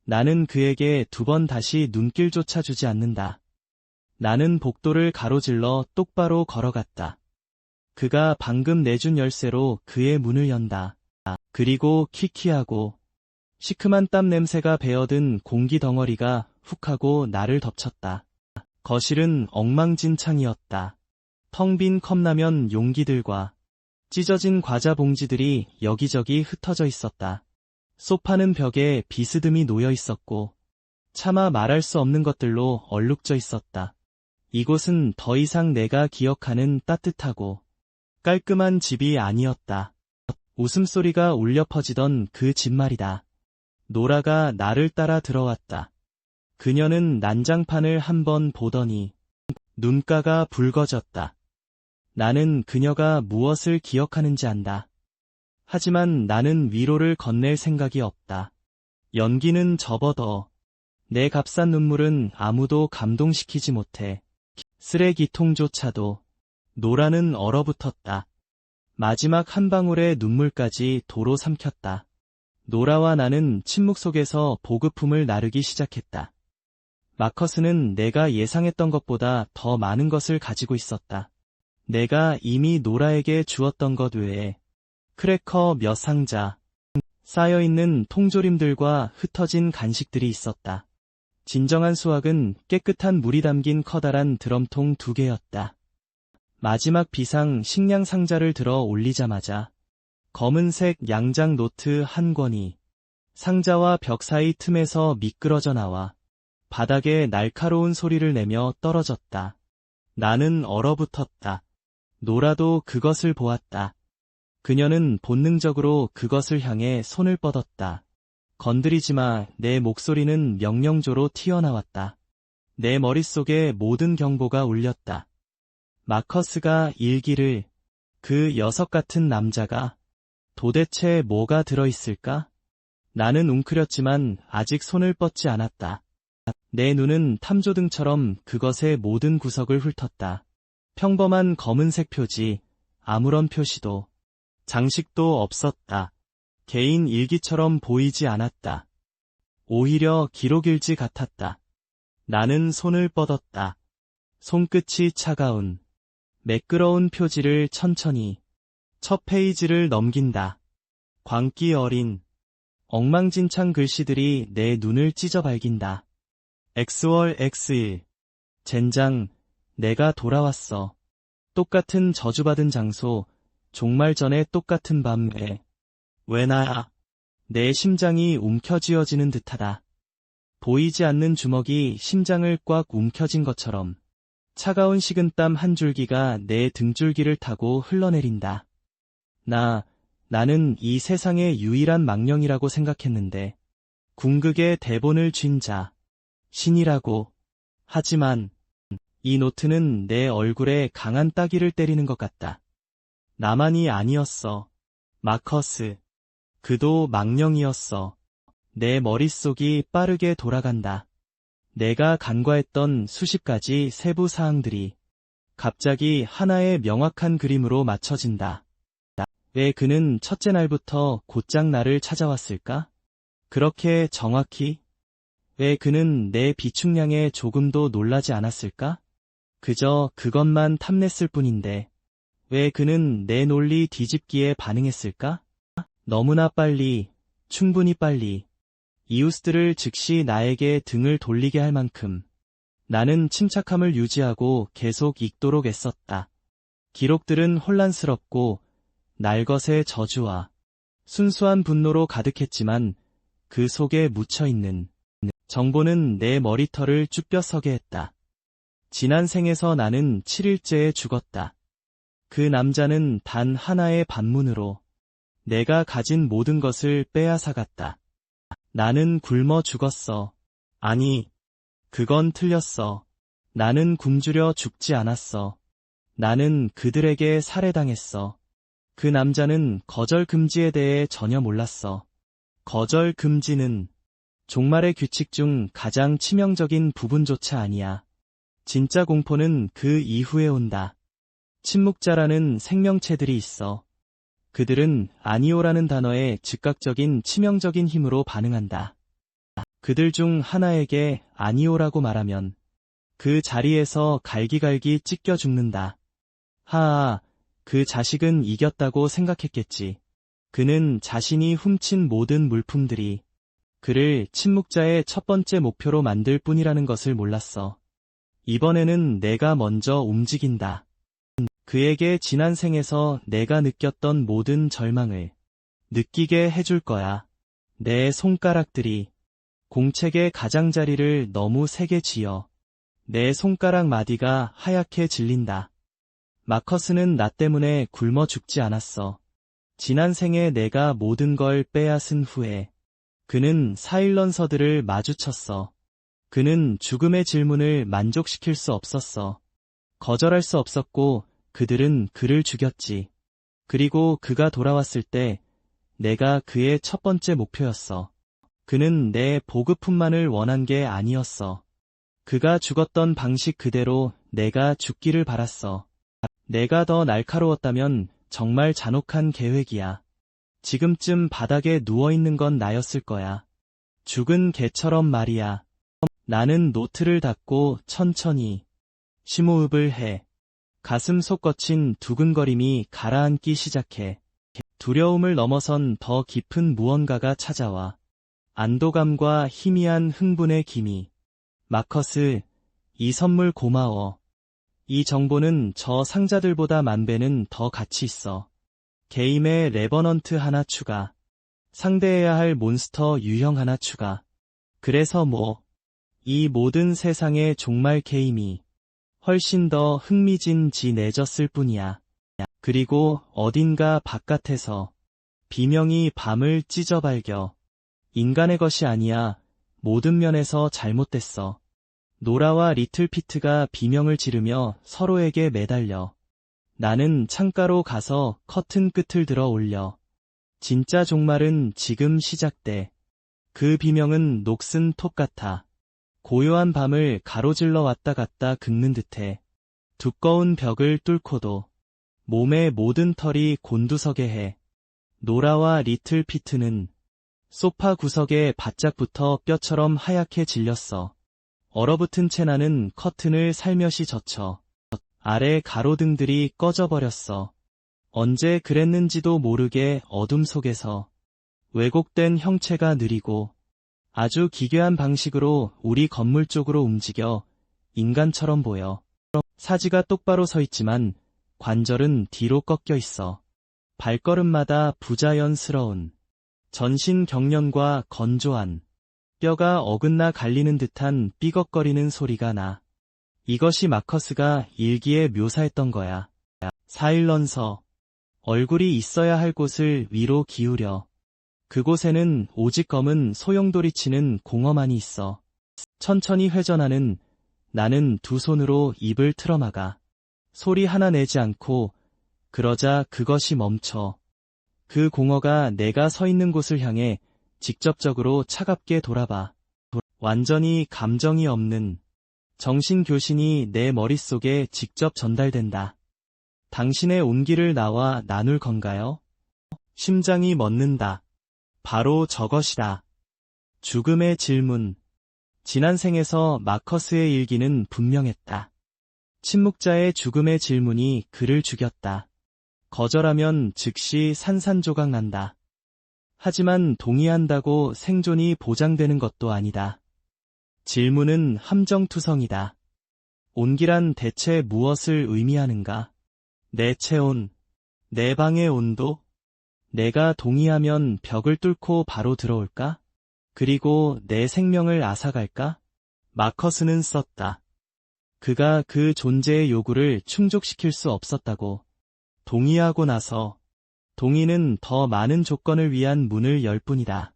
나는 그에게 2번 다시 눈길조차 주지 않는다. 나는 복도를 가로질러 똑바로 걸어갔다. 그가 방금 내준 열쇠로 그의 문을 연다. 그리고 키키하고 시큼한 땀 냄새가 배어든 공기 덩어리가 훅 하고 나를 덮쳤다. 거실은 엉망진창이었다. 텅 빈 컵라면 용기들과 찢어진 과자 봉지들이 여기저기 흩어져 있었다. 소파는 벽에 비스듬히 놓여 있었고 차마 말할 수 없는 것들로 얼룩져 있었다. 이곳은 더 이상 내가 기억하는 따뜻하고 깔끔한 집이 아니었다. 웃음소리가 울려 퍼지던 그 집 말이다. 노라가 나를 따라 들어왔다. 그녀는 난장판을 한번 보더니 눈가가 붉어졌다. 나는 그녀가 무엇을 기억하는지 안다. 하지만 나는 위로를 건넬 생각이 없다. 연기는 접어더. 내 값싼 눈물은 아무도 감동시키지 못해. 쓰레기통조차도. 노라는 얼어붙었다. 마지막 한 방울의 눈물까지 도로 삼켰다. 노라와 나는 침묵 속에서 보급품을 나르기 시작했다. 마커스는 내가 예상했던 것보다 더 많은 것을 가지고 있었다. 내가 이미 노라에게 주었던 것 외에 크래커 몇 상자, 쌓여있는 통조림들과 흩어진 간식들이 있었다. 진정한 수확은 깨끗한 물이 담긴 커다란 드럼통 2개였다. 마지막 비상 식량 상자를 들어 올리자마자 검은색 양장 노트 한 권이 상자와 벽 사이 틈에서 미끄러져 나와 바닥에 날카로운 소리를 내며 떨어졌다. 나는 얼어붙었다. 노라도 그것을 보았다. 그녀는 본능적으로 그것을 향해 손을 뻗었다. 건드리지 마. 내 목소리는 명령조로 튀어나왔다. 내 머릿속에 모든 경보가 울렸다. 마커스가 일기를, 그 녀석 같은 남자가 도대체 뭐가 들어있을까? 나는 웅크렸지만 아직 손을 뻗지 않았다. 내 눈은 탐조등처럼 그것의 모든 구석을 훑었다. 평범한 검은색 표지, 아무런 표시도, 장식도 없었다. 개인 일기처럼 보이지 않았다. 오히려 기록일지 같았다. 나는 손을 뻗었다. 손끝이 차가운, 매끄러운 표지를 천천히 첫 페이지를 넘긴다. 광기 어린, 엉망진창 글씨들이 내 눈을 찢어 발긴다. X월 X1. 젠장, 내가 돌아왔어. 똑같은 저주받은 장소, 종말 전에 똑같은 밤에. 왜 나야? 내 심장이 움켜쥐어지는 듯하다. 보이지 않는 주먹이 심장을 꽉 움켜쥔 것처럼 차가운 식은땀 한 줄기가 내 등줄기를 타고 흘러내린다. 나는 이 세상의 유일한 망령이라고 생각했는데 궁극의 대본을 쥔 자, 신이라고. 하지만 이 노트는 내 얼굴에 강한 따귀를 때리는 것 같다. 나만이 아니었어. 마커스. 그도 망령이었어. 내 머릿속이 빠르게 돌아간다. 내가 간과했던 수십 가지 세부 사항들이 갑자기 하나의 명확한 그림으로 맞춰진다. 왜 그는 첫째 날부터 곧장 나를 찾아왔을까? 그렇게 정확히? 왜 그는 내 비축량에 조금도 놀라지 않았을까? 그저 그것만 탐냈을 뿐인데, 왜 그는 내 논리 뒤집기에 반응했을까? 너무나 빨리, 충분히 빨리, 이웃들을 즉시 나에게 등을 돌리게 할 만큼, 나는 침착함을 유지하고 계속 읽도록 애썼다. 기록들은 혼란스럽고, 날것의 저주와 순수한 분노로 가득했지만, 그 속에 묻혀있는 정보는 내 머리털을 쭈뼛서게 했다. 지난 생에서 나는 7일째에 죽었다. 그 남자는 단 하나의 반문으로 내가 가진 모든 것을 빼앗아갔다. 나는 굶어 죽었어. 아니, 그건 틀렸어. 나는 굶주려 죽지 않았어. 나는 그들에게 살해당했어. 그 남자는 거절 금지에 대해 전혀 몰랐어. 거절 금지는 종말의 규칙 중 가장 치명적인 부분조차 아니야. 진짜 공포는 그 이후에 온다. 침묵자라는 생명체들이 있어. 그들은 아니오라는 단어에 즉각적인 치명적인 힘으로 반응한다. 그들 중 하나에게 아니오라고 말하면 그 자리에서 갈기갈기 찢겨 죽는다. 하하, 그 자식은 이겼다고 생각했겠지. 그는 자신이 훔친 모든 물품들이 그를 침묵자의 첫 번째 목표로 만들 뿐이라는 것을 몰랐어. 이번에는 내가 먼저 움직인다. 그에게 지난 생에서 내가 느꼈던 모든 절망을 느끼게 해줄 거야. 내 손가락들이 공책의 가장자리를 너무 세게 쥐어 내 손가락 마디가 하얗게 질린다. 마커스는 나 때문에 굶어 죽지 않았어. 지난 생에 내가 모든 걸 빼앗은 후에 그는 사일런서들을 마주쳤어. 그는 죽음의 질문을 만족시킬 수 없었어. 거절할 수 없었고 그들은 그를 죽였지. 그리고 그가 돌아왔을 때 내가 그의 첫 번째 목표였어. 그는 내 보급품만을 원한 게 아니었어. 그가 죽었던 방식 그대로 내가 죽기를 바랐어. 내가 더 날카로웠다면 정말 잔혹한 계획이야. 지금쯤 바닥에 누워있는 건 나였을 거야. 죽은 개처럼 말이야. 나는 노트를 닫고 천천히 심호흡을 해. 가슴 속 거친 두근거림이 가라앉기 시작해. 두려움을 넘어선 더 깊은 무언가가 찾아와. 안도감과 희미한 흥분의 기미. 마커스, 이 선물 고마워. 이 정보는 저 상자들보다 만 배는 더 가치 있어. 게임에 레버넌트 하나 추가. 상대해야 할 몬스터 유형 하나 추가. 그래서 뭐, 이 모든 세상의 종말 게임이 훨씬 더 흥미진진해졌을 뿐이야. 그리고 어딘가 바깥에서 비명이 밤을 찢어발겨. 인간의 것이 아니야. 모든 면에서 잘못됐어. 노라와 리틀 피트가 비명을 지르며 서로에게 매달려. 나는 창가로 가서 커튼 끝을 들어 올려. 진짜 종말은 지금 시작돼. 그 비명은 녹슨 톱 같아. 고요한 밤을 가로질러 왔다 갔다 긁는 듯해. 두꺼운 벽을 뚫고도 몸의 모든 털이 곤두서게 해. 노라와 리틀 피트는 소파 구석에 바짝 붙어 뼈처럼 하얗게 질렸어. 얼어붙은 채 나는 커튼을 살며시 젖혀. 아래 가로등들이 꺼져버렸어. 언제 그랬는지도 모르게 어둠 속에서 왜곡된 형체가 느리고 아주 기괴한 방식으로 우리 건물 쪽으로 움직여 인간처럼 보여. 사지가 똑바로 서 있지만 관절은 뒤로 꺾여 있어. 발걸음마다 부자연스러운 전신 경련과 건조한 뼈가 어긋나 갈리는 듯한 삐걱거리는 소리가 나. 이것이 마커스가 일기에 묘사했던 거야. 사일런서. 얼굴이 있어야 할 곳을 위로 기울여. 그곳에는 오직 검은 소용돌이치는 공허만이 있어. 천천히 회전하는 나는 두 손으로 입을 틀어막아. 소리 하나 내지 않고 그러자 그것이 멈춰. 그 공허가 내가 서 있는 곳을 향해 직접적으로 차갑게 돌아봐. 완전히 감정이 없는 정신교신이 내 머릿속에 직접 전달된다. 당신의 온기를 나와 나눌 건가요? 심장이 멎는다. 바로 저것이다. 죽음의 질문. 지난 생에서 마커스의 일기는 분명했다. 침묵자의 죽음의 질문이 그를 죽였다. 거절하면 즉시 산산조각 난다. 하지만 동의한다고 생존이 보장되는 것도 아니다. 질문은 함정투성이다. 온기란 대체 무엇을 의미하는가? 내 체온, 내 방의 온도? 내가 동의하면 벽을 뚫고 바로 들어올까? 그리고 내 생명을 앗아갈까? 마커스는 썼다. 그가 그 존재의 요구를 충족시킬 수 없었다고. 동의하고 나서 동의는 더 많은 조건을 위한 문을 열 뿐이다.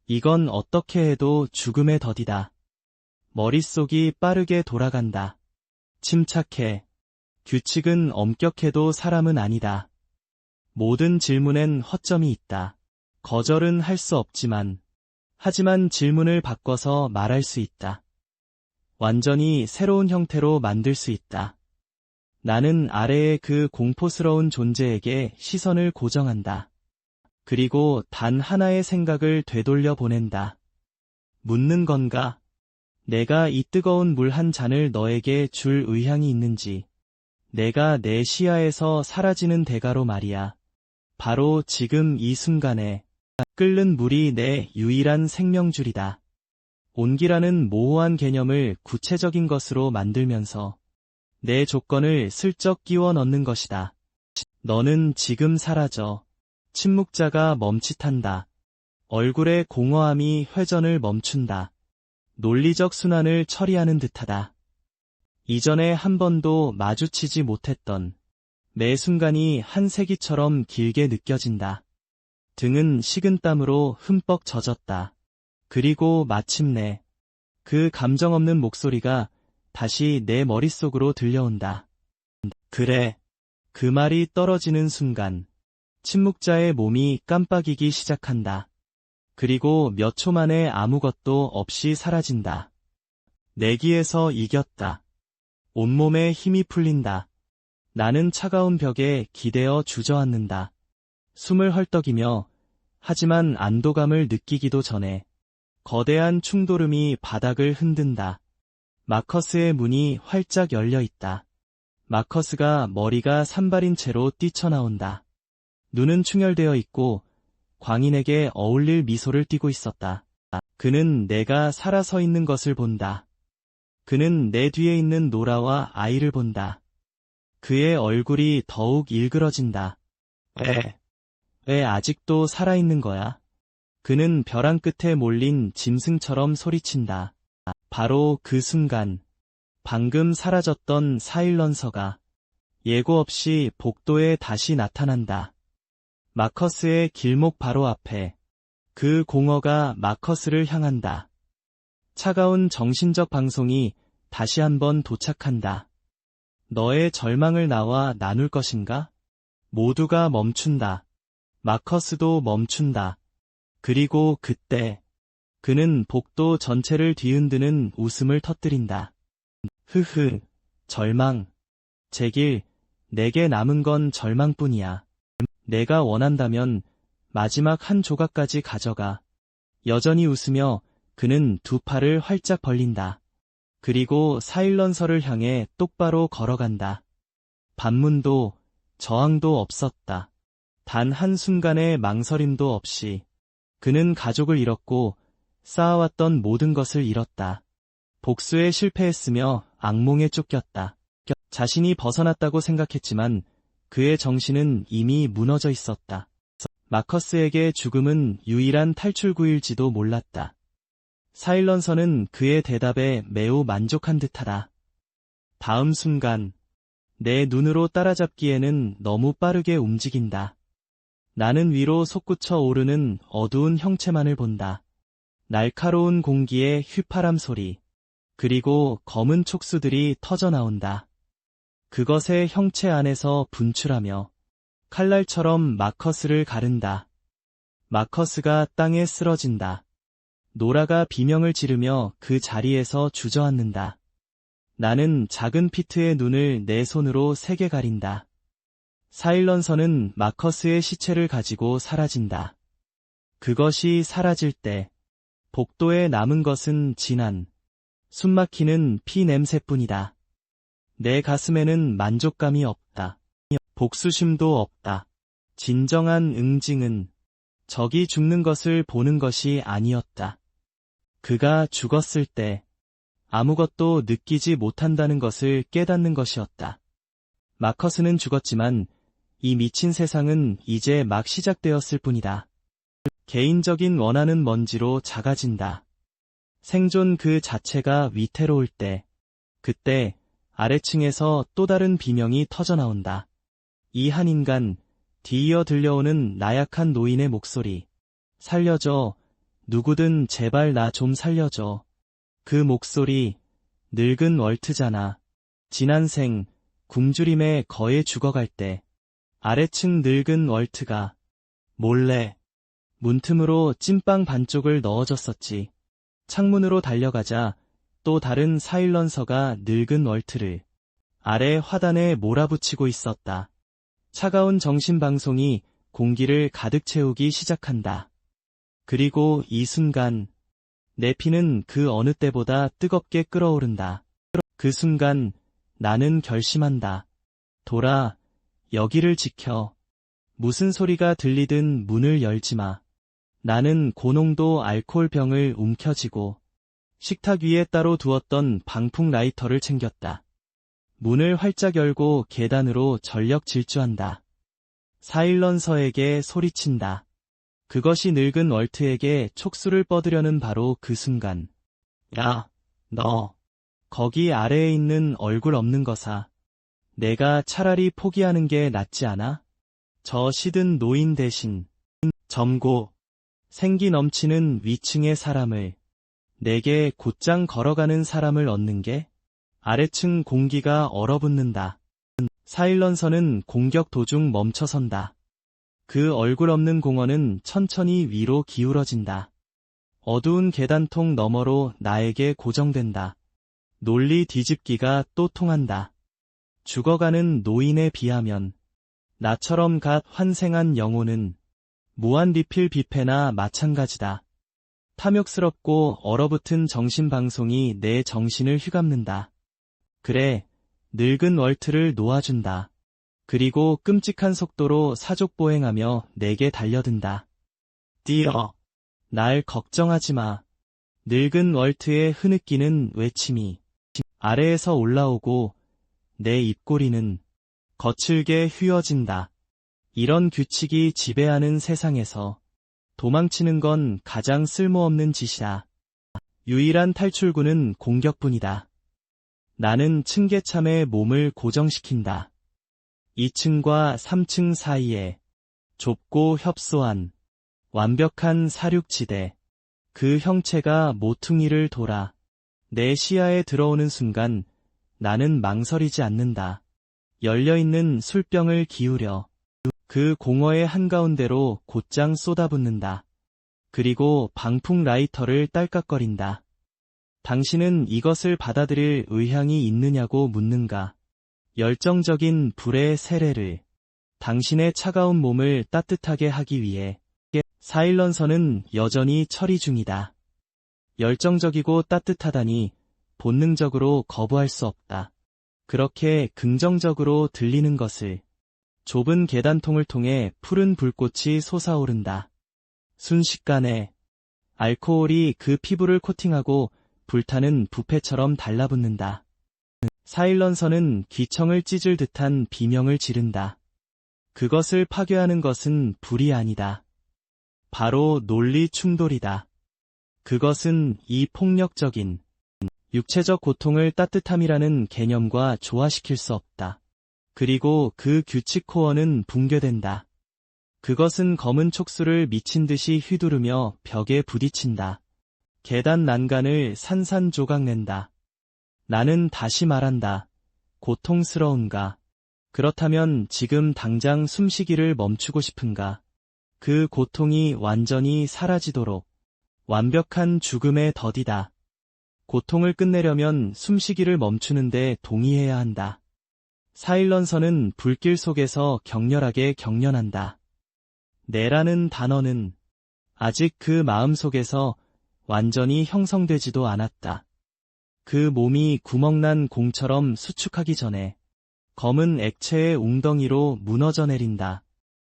이건 어떻게 해도 죽음의 덫이다. 머릿속이 빠르게 돌아간다. 침착해. 규칙은 엄격해도 사람은 아니다. 모든 질문엔 허점이 있다. 거절은 할 수 없지만, 하지만 질문을 바꿔서 말할 수 있다. 완전히 새로운 형태로 만들 수 있다. 나는 아래의 그 공포스러운 존재에게 시선을 고정한다. 그리고 단 하나의 생각을 되돌려 보낸다. 묻는 건가? 내가 이 뜨거운 물 한 잔을 너에게 줄 의향이 있는지. 내가 내 시야에서 사라지는 대가로 말이야. 바로 지금 이 순간에 끓는 물이 내 유일한 생명줄이다. 온기라는 모호한 개념을 구체적인 것으로 만들면서 내 조건을 슬쩍 끼워 넣는 것이다. 너는 지금 사라져. 침묵자가 멈칫한다. 얼굴의 공허함이 회전을 멈춘다. 논리적 순환을 처리하는 듯하다. 이전에 한 번도 마주치지 못했던 매 순간이 한 세기처럼 길게 느껴진다. 등은 식은땀으로 흠뻑 젖었다. 그리고 마침내 그 감정 없는 목소리가 다시 내 머릿속으로 들려온다. 그래. 그 말이 떨어지는 순간 침묵자의 몸이 깜빡이기 시작한다. 그리고 몇 초 만에 아무것도 없이 사라진다. 내기에서 이겼다. 온몸에 힘이 풀린다. 나는 차가운 벽에 기대어 주저앉는다. 숨을 헐떡이며 하지만 안도감을 느끼기도 전에 거대한 충돌음이 바닥을 흔든다. 마커스의 문이 활짝 열려 있다. 마커스가 머리가 산발인 채로 뛰쳐나온다. 눈은 충혈되어 있고 광인에게 어울릴 미소를 띠고 있었다. 그는 내가 살아서 있는 것을 본다. 그는 내 뒤에 있는 노라와 아이를 본다. 그의 얼굴이 더욱 일그러진다. 왜 아직도 살아있는 거야? 그는 벼랑 끝에 몰린 짐승처럼 소리친다. 바로 그 순간, 방금 사라졌던 사일런서가 예고 없이 복도에 다시 나타난다. 마커스의 길목 바로 앞에 그 공허가 마커스를 향한다. 차가운 정신적 방송이 다시 한번 도착한다. 너의 절망을 나와 나눌 것인가? 모두가 멈춘다. 마커스도 멈춘다. 그리고 그때 그는 복도 전체를 뒤흔드는 웃음을 터뜨린다. 흐흐, 절망. 제길, 내게 남은 건 절망뿐이야. 내가 원한다면 마지막 한 조각까지 가져가. 여전히 웃으며 그는 두 팔을 활짝 벌린다. 그리고 사일런서를 향해 똑바로 걸어간다. 반문도 저항도 없었다. 단 한순간의 망설임도 없이. 그는 가족을 잃었고 쌓아왔던 모든 것을 잃었다. 복수에 실패했으며 악몽에 쫓겼다. 자신이 벗어났다고 생각했지만 그의 정신은 이미 무너져 있었다. 마커스에게 죽음은 유일한 탈출구일지도 몰랐다. 사일런서는 그의 대답에 매우 만족한 듯하다. 다음 순간, 내 눈으로 따라잡기에는 너무 빠르게 움직인다. 나는 위로 솟구쳐 오르는 어두운 형체만을 본다. 날카로운 공기의 휘파람 소리, 그리고 검은 촉수들이 터져나온다. 그것의 형체 안에서 분출하며 칼날처럼 마커스를 가른다. 마커스가 땅에 쓰러진다. 노라가 비명을 지르며 그 자리에서 주저앉는다. 나는 작은 피트의 눈을 내 손으로 세게 가린다. 사일런서는 마커스의 시체를 가지고 사라진다. 그것이 사라질 때 복도에 남은 것은 진한, 숨막히는 피 냄새뿐이다. 내 가슴에는 만족감이 없다. 복수심도 없다. 진정한 응징은 적이 죽는 것을 보는 것이 아니었다. 그가 죽었을 때 아무것도 느끼지 못한다는 것을 깨닫는 것이었다. 마커스는 죽었지만 이 미친 세상은 이제 막 시작되었을 뿐이다. 개인적인 원한은 먼지로 작아진다. 생존 그 자체가 위태로울 때, 그때 아래층에서 또 다른 비명이 터져나온다. 이 한 인간, 뒤이어 들려오는 나약한 노인의 목소리. 살려줘. 누구든 제발 나 좀 살려줘. 그 목소리, 늙은 월트잖아. 지난 생, 굶주림에 거해 죽어갈 때, 아래층 늙은 월트가 몰래 문틈으로 찐빵 반쪽을 넣어줬었지. 창문으로 달려가자 또 다른 사일런서가 늙은 월트를 아래 화단에 몰아붙이고 있었다. 차가운 정신방송이 공기를 가득 채우기 시작한다. 그리고 이 순간 내 피는 그 어느 때보다 뜨겁게 끓어오른다. 그 순간 나는 결심한다. 돌아, 여기를 지켜. 무슨 소리가 들리든 문을 열지 마. 나는 고농도 알코올병을 움켜쥐고 식탁 위에 따로 두었던 방풍 라이터를 챙겼다. 문을 활짝 열고 계단으로 전력 질주한다. 사일런서에게 소리친다. 그것이 늙은 월트에게 촉수를 뻗으려는 바로 그 순간. 야, 너. 거기 아래에 있는 얼굴 없는 거사. 내가 차라리 포기하는 게 낫지 않아? 저 시든 노인 대신 젊고 생기 넘치는 위층의 사람을, 내게 곧장 걸어가는 사람을 얻는 게? 아래층 공기가 얼어붙는다. 사일런서는 공격 도중 멈춰선다. 그 얼굴 없는 공원은 천천히 위로 기울어진다. 어두운 계단통 너머로 나에게 고정된다. 논리 뒤집기가 또 통한다. 죽어가는 노인에 비하면 나처럼 갓 환생한 영혼은 무한 리필 뷔페나 마찬가지다. 탐욕스럽고 얼어붙은 정신방송이 내 정신을 휘감는다. 그래, 늙은 월트를 놓아준다. 그리고 끔찍한 속도로 사족보행하며 내게 달려든다. 뛰어. 날 걱정하지 마. 늙은 월트의 흐느끼는 외침이 아래에서 올라오고 내 입꼬리는 거칠게 휘어진다. 이런 규칙이 지배하는 세상에서 도망치는 건 가장 쓸모없는 짓이다. 유일한 탈출구는 공격뿐이다. 나는 층계참에 몸을 고정시킨다. 2층과 3층 사이에 좁고 협소한 완벽한 사륙지대. 그 형체가 모퉁이를 돌아 내 시야에 들어오는 순간 나는 망설이지 않는다. 열려있는 술병을 기울여 그 공허의 한가운데로 곧장 쏟아붓는다. 그리고 방풍 라이터를 딸깍거린다. 당신은 이것을 받아들일 의향이 있느냐고 묻는가. 열정적인 불의 세례를 당신의 차가운 몸을 따뜻하게 하기 위해. 사일런서는 여전히 처리 중이다. 열정적이고 따뜻하다니 본능적으로 거부할 수 없다. 그렇게 긍정적으로 들리는 것을. 좁은 계단통을 통해 푸른 불꽃이 솟아오른다. 순식간에 알코올이 그 피부를 코팅하고 불타는 부패처럼 달라붙는다. 사일런서는 귀청을 찢을 듯한 비명을 지른다. 그것을 파괴하는 것은 불이 아니다. 바로 논리 충돌이다. 그것은 이 폭력적인 육체적 고통을 따뜻함이라는 개념과 조화시킬 수 없다. 그리고 그 규칙 코어는 붕괴된다. 그것은 검은 촉수를 미친 듯이 휘두르며 벽에 부딪힌다. 계단 난간을 산산조각낸다. 나는 다시 말한다. 고통스러운가? 그렇다면 지금 당장 숨쉬기를 멈추고 싶은가? 그 고통이 완전히 사라지도록 완벽한 죽음의 덫이다. 고통을 끝내려면 숨쉬기를 멈추는데 동의해야 한다. 사일런서는 불길 속에서 격렬하게 경련한다. 내라는 단어는 아직 그 마음 속에서 완전히 형성되지도 않았다. 그 몸이 구멍난 공처럼 수축하기 전에 검은 액체의 웅덩이로 무너져 내린다.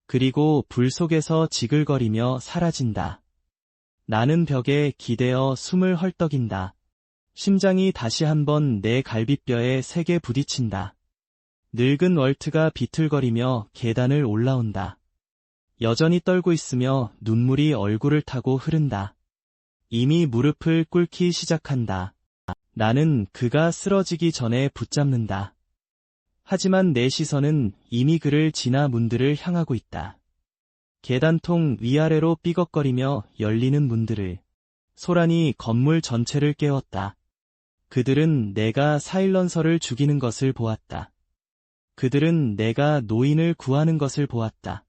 그리고 불 속에서 지글거리며 사라진다. 나는 벽에 기대어 숨을 헐떡인다. 심장이 다시 한번 내 갈비뼈에 세게 부딪힌다. 늙은 월트가 비틀거리며 계단을 올라온다. 여전히 떨고 있으며 눈물이 얼굴을 타고 흐른다. 이미 무릎을 꿇기 시작한다. 나는 그가 쓰러지기 전에 붙잡는다. 하지만 내 시선은 이미 그를 지나 문들을 향하고 있다. 계단통 위아래로 삐걱거리며 열리는 문들을. 소란이 건물 전체를 깨웠다. 그들은 내가 사일런서를 죽이는 것을 보았다. 그들은 내가 노인을 구하는 것을 보았다.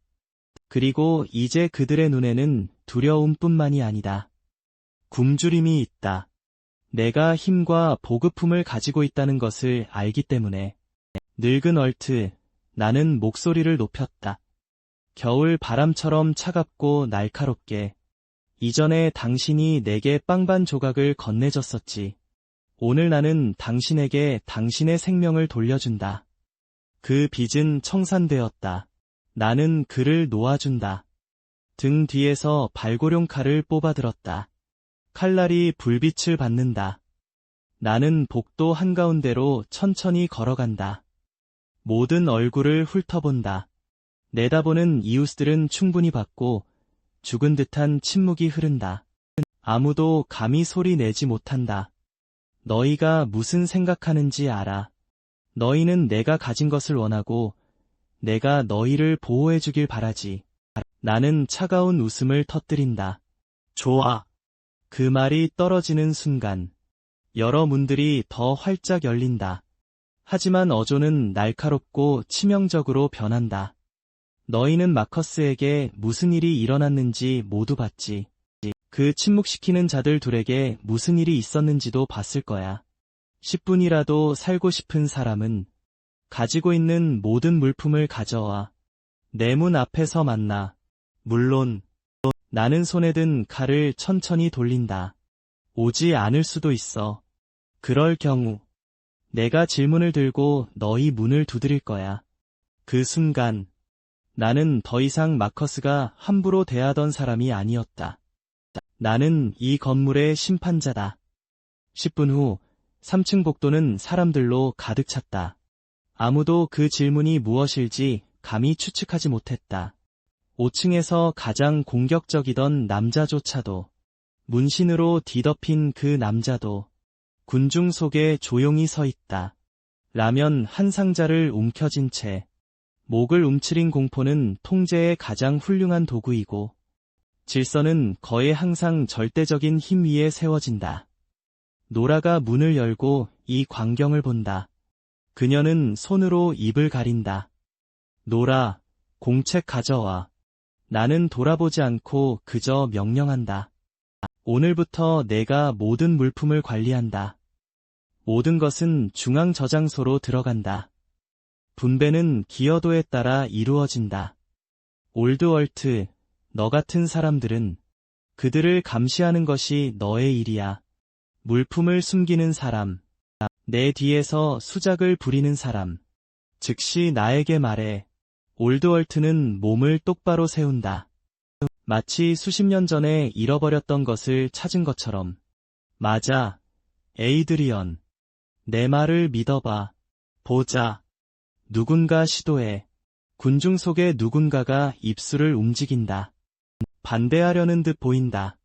그리고 이제 그들의 눈에는 두려움뿐만이 아니다. 굶주림이 있다. 내가 힘과 보급품을 가지고 있다는 것을 알기 때문에. 늙은 얼트, 나는 목소리를 높였다. 겨울 바람처럼 차갑고 날카롭게. 이전에 당신이 내게 빵반 조각을 건네줬었지. 오늘 나는 당신에게 당신의 생명을 돌려준다. 그 빚은 청산되었다. 나는 그를 놓아준다. 등 뒤에서 발고룡 칼을 뽑아들었다. 칼날이 불빛을 받는다. 나는 복도 한가운데로 천천히 걸어간다. 모든 얼굴을 훑어본다. 내다보는 이웃들은 충분히 봤고 죽은 듯한 침묵이 흐른다. 아무도 감히 소리 내지 못한다. 너희가 무슨 생각하는지 알아. 너희는 내가 가진 것을 원하고 내가 너희를 보호해주길 바라지. 나는 차가운 웃음을 터뜨린다. 좋아. 그 말이 떨어지는 순간 여러 문들이 더 활짝 열린다. 하지만 어조는 날카롭고 치명적으로 변한다. 너희는 마커스에게 무슨 일이 일어났는지 모두 봤지. 그 침묵시키는 자들 둘에게 무슨 일이 있었는지도 봤을 거야. 10분이라도 살고 싶은 사람은 가지고 있는 모든 물품을 가져와 내 문 앞에서 만나. 물론 나는 손에 든 칼을 천천히 돌린다. 오지 않을 수도 있어. 그럴 경우 내가 질문을 들고 너희 문을 두드릴 거야. 그 순간 나는 더 이상 마커스가 함부로 대하던 사람이 아니었다. 나는 이 건물의 심판자다. 10분 후 3층 복도는 사람들로 가득 찼다. 아무도 그 질문이 무엇일지 감히 추측하지 못했다. 5층에서 가장 공격적이던 남자조차도, 문신으로 뒤덮인 그 남자도 군중 속에 조용히 서 있다. 라면 한 상자를 움켜쥔 채. 목을 움츠린 공포는 통제의 가장 훌륭한 도구이고 질서는 거의 항상 절대적인 힘 위에 세워진다. 노라가 문을 열고 이 광경을 본다. 그녀는 손으로 입을 가린다. 노라, 공책 가져와. 나는 돌아보지 않고 그저 명령한다. 오늘부터 내가 모든 물품을 관리한다. 모든 것은 중앙 저장소로 들어간다. 분배는 기여도에 따라 이루어진다. 올드월트, 너 같은 사람들은 그들을 감시하는 것이 너의 일이야. 물품을 숨기는 사람, 내 뒤에서 수작을 부리는 사람, 즉시 나에게 말해. 올드월트는 몸을 똑바로 세운다. 마치 수십 년 전에 잃어버렸던 것을 찾은 것처럼. 맞아, 에이드리언. 내 말을 믿어봐. 보자. 누군가 시도해. 군중 속에 누군가가 입술을 움직인다. 반대하려는 듯 보인다.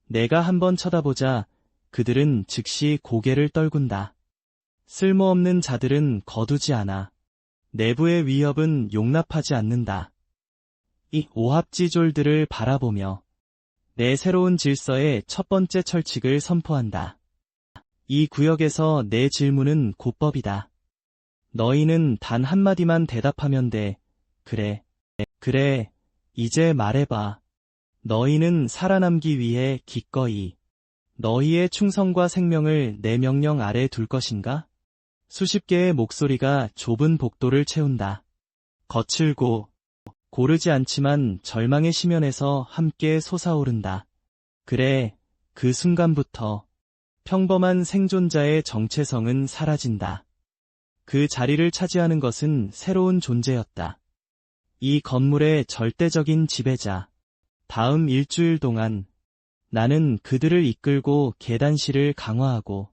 내가 한번 쳐다보자 그들은 즉시 고개를 떨군다. 쓸모없는 자들은 거두지 않아. 내부의 위협은 용납하지 않는다. 이 오합지졸들을 바라보며 내 새로운 질서의 첫 번째 철칙을 선포한다. 이 구역에서 내 질문은 고법이다. 너희는 단 한마디만 대답하면 돼. 그래. 그래. 이제 말해봐. 너희는 살아남기 위해 기꺼이 너희의 충성과 생명을 내 명령 아래 둘 것인가? 수십 개의 목소리가 좁은 복도를 채운다. 거칠고 고르지 않지만 절망의 심연에서 함께 솟아오른다. 그래, 그 순간부터 평범한 생존자의 정체성은 사라진다. 그 자리를 차지하는 것은 새로운 존재였다. 이 건물의 절대적인 지배자. 다음 일주일 동안 나는 그들을 이끌고 계단실을 강화하고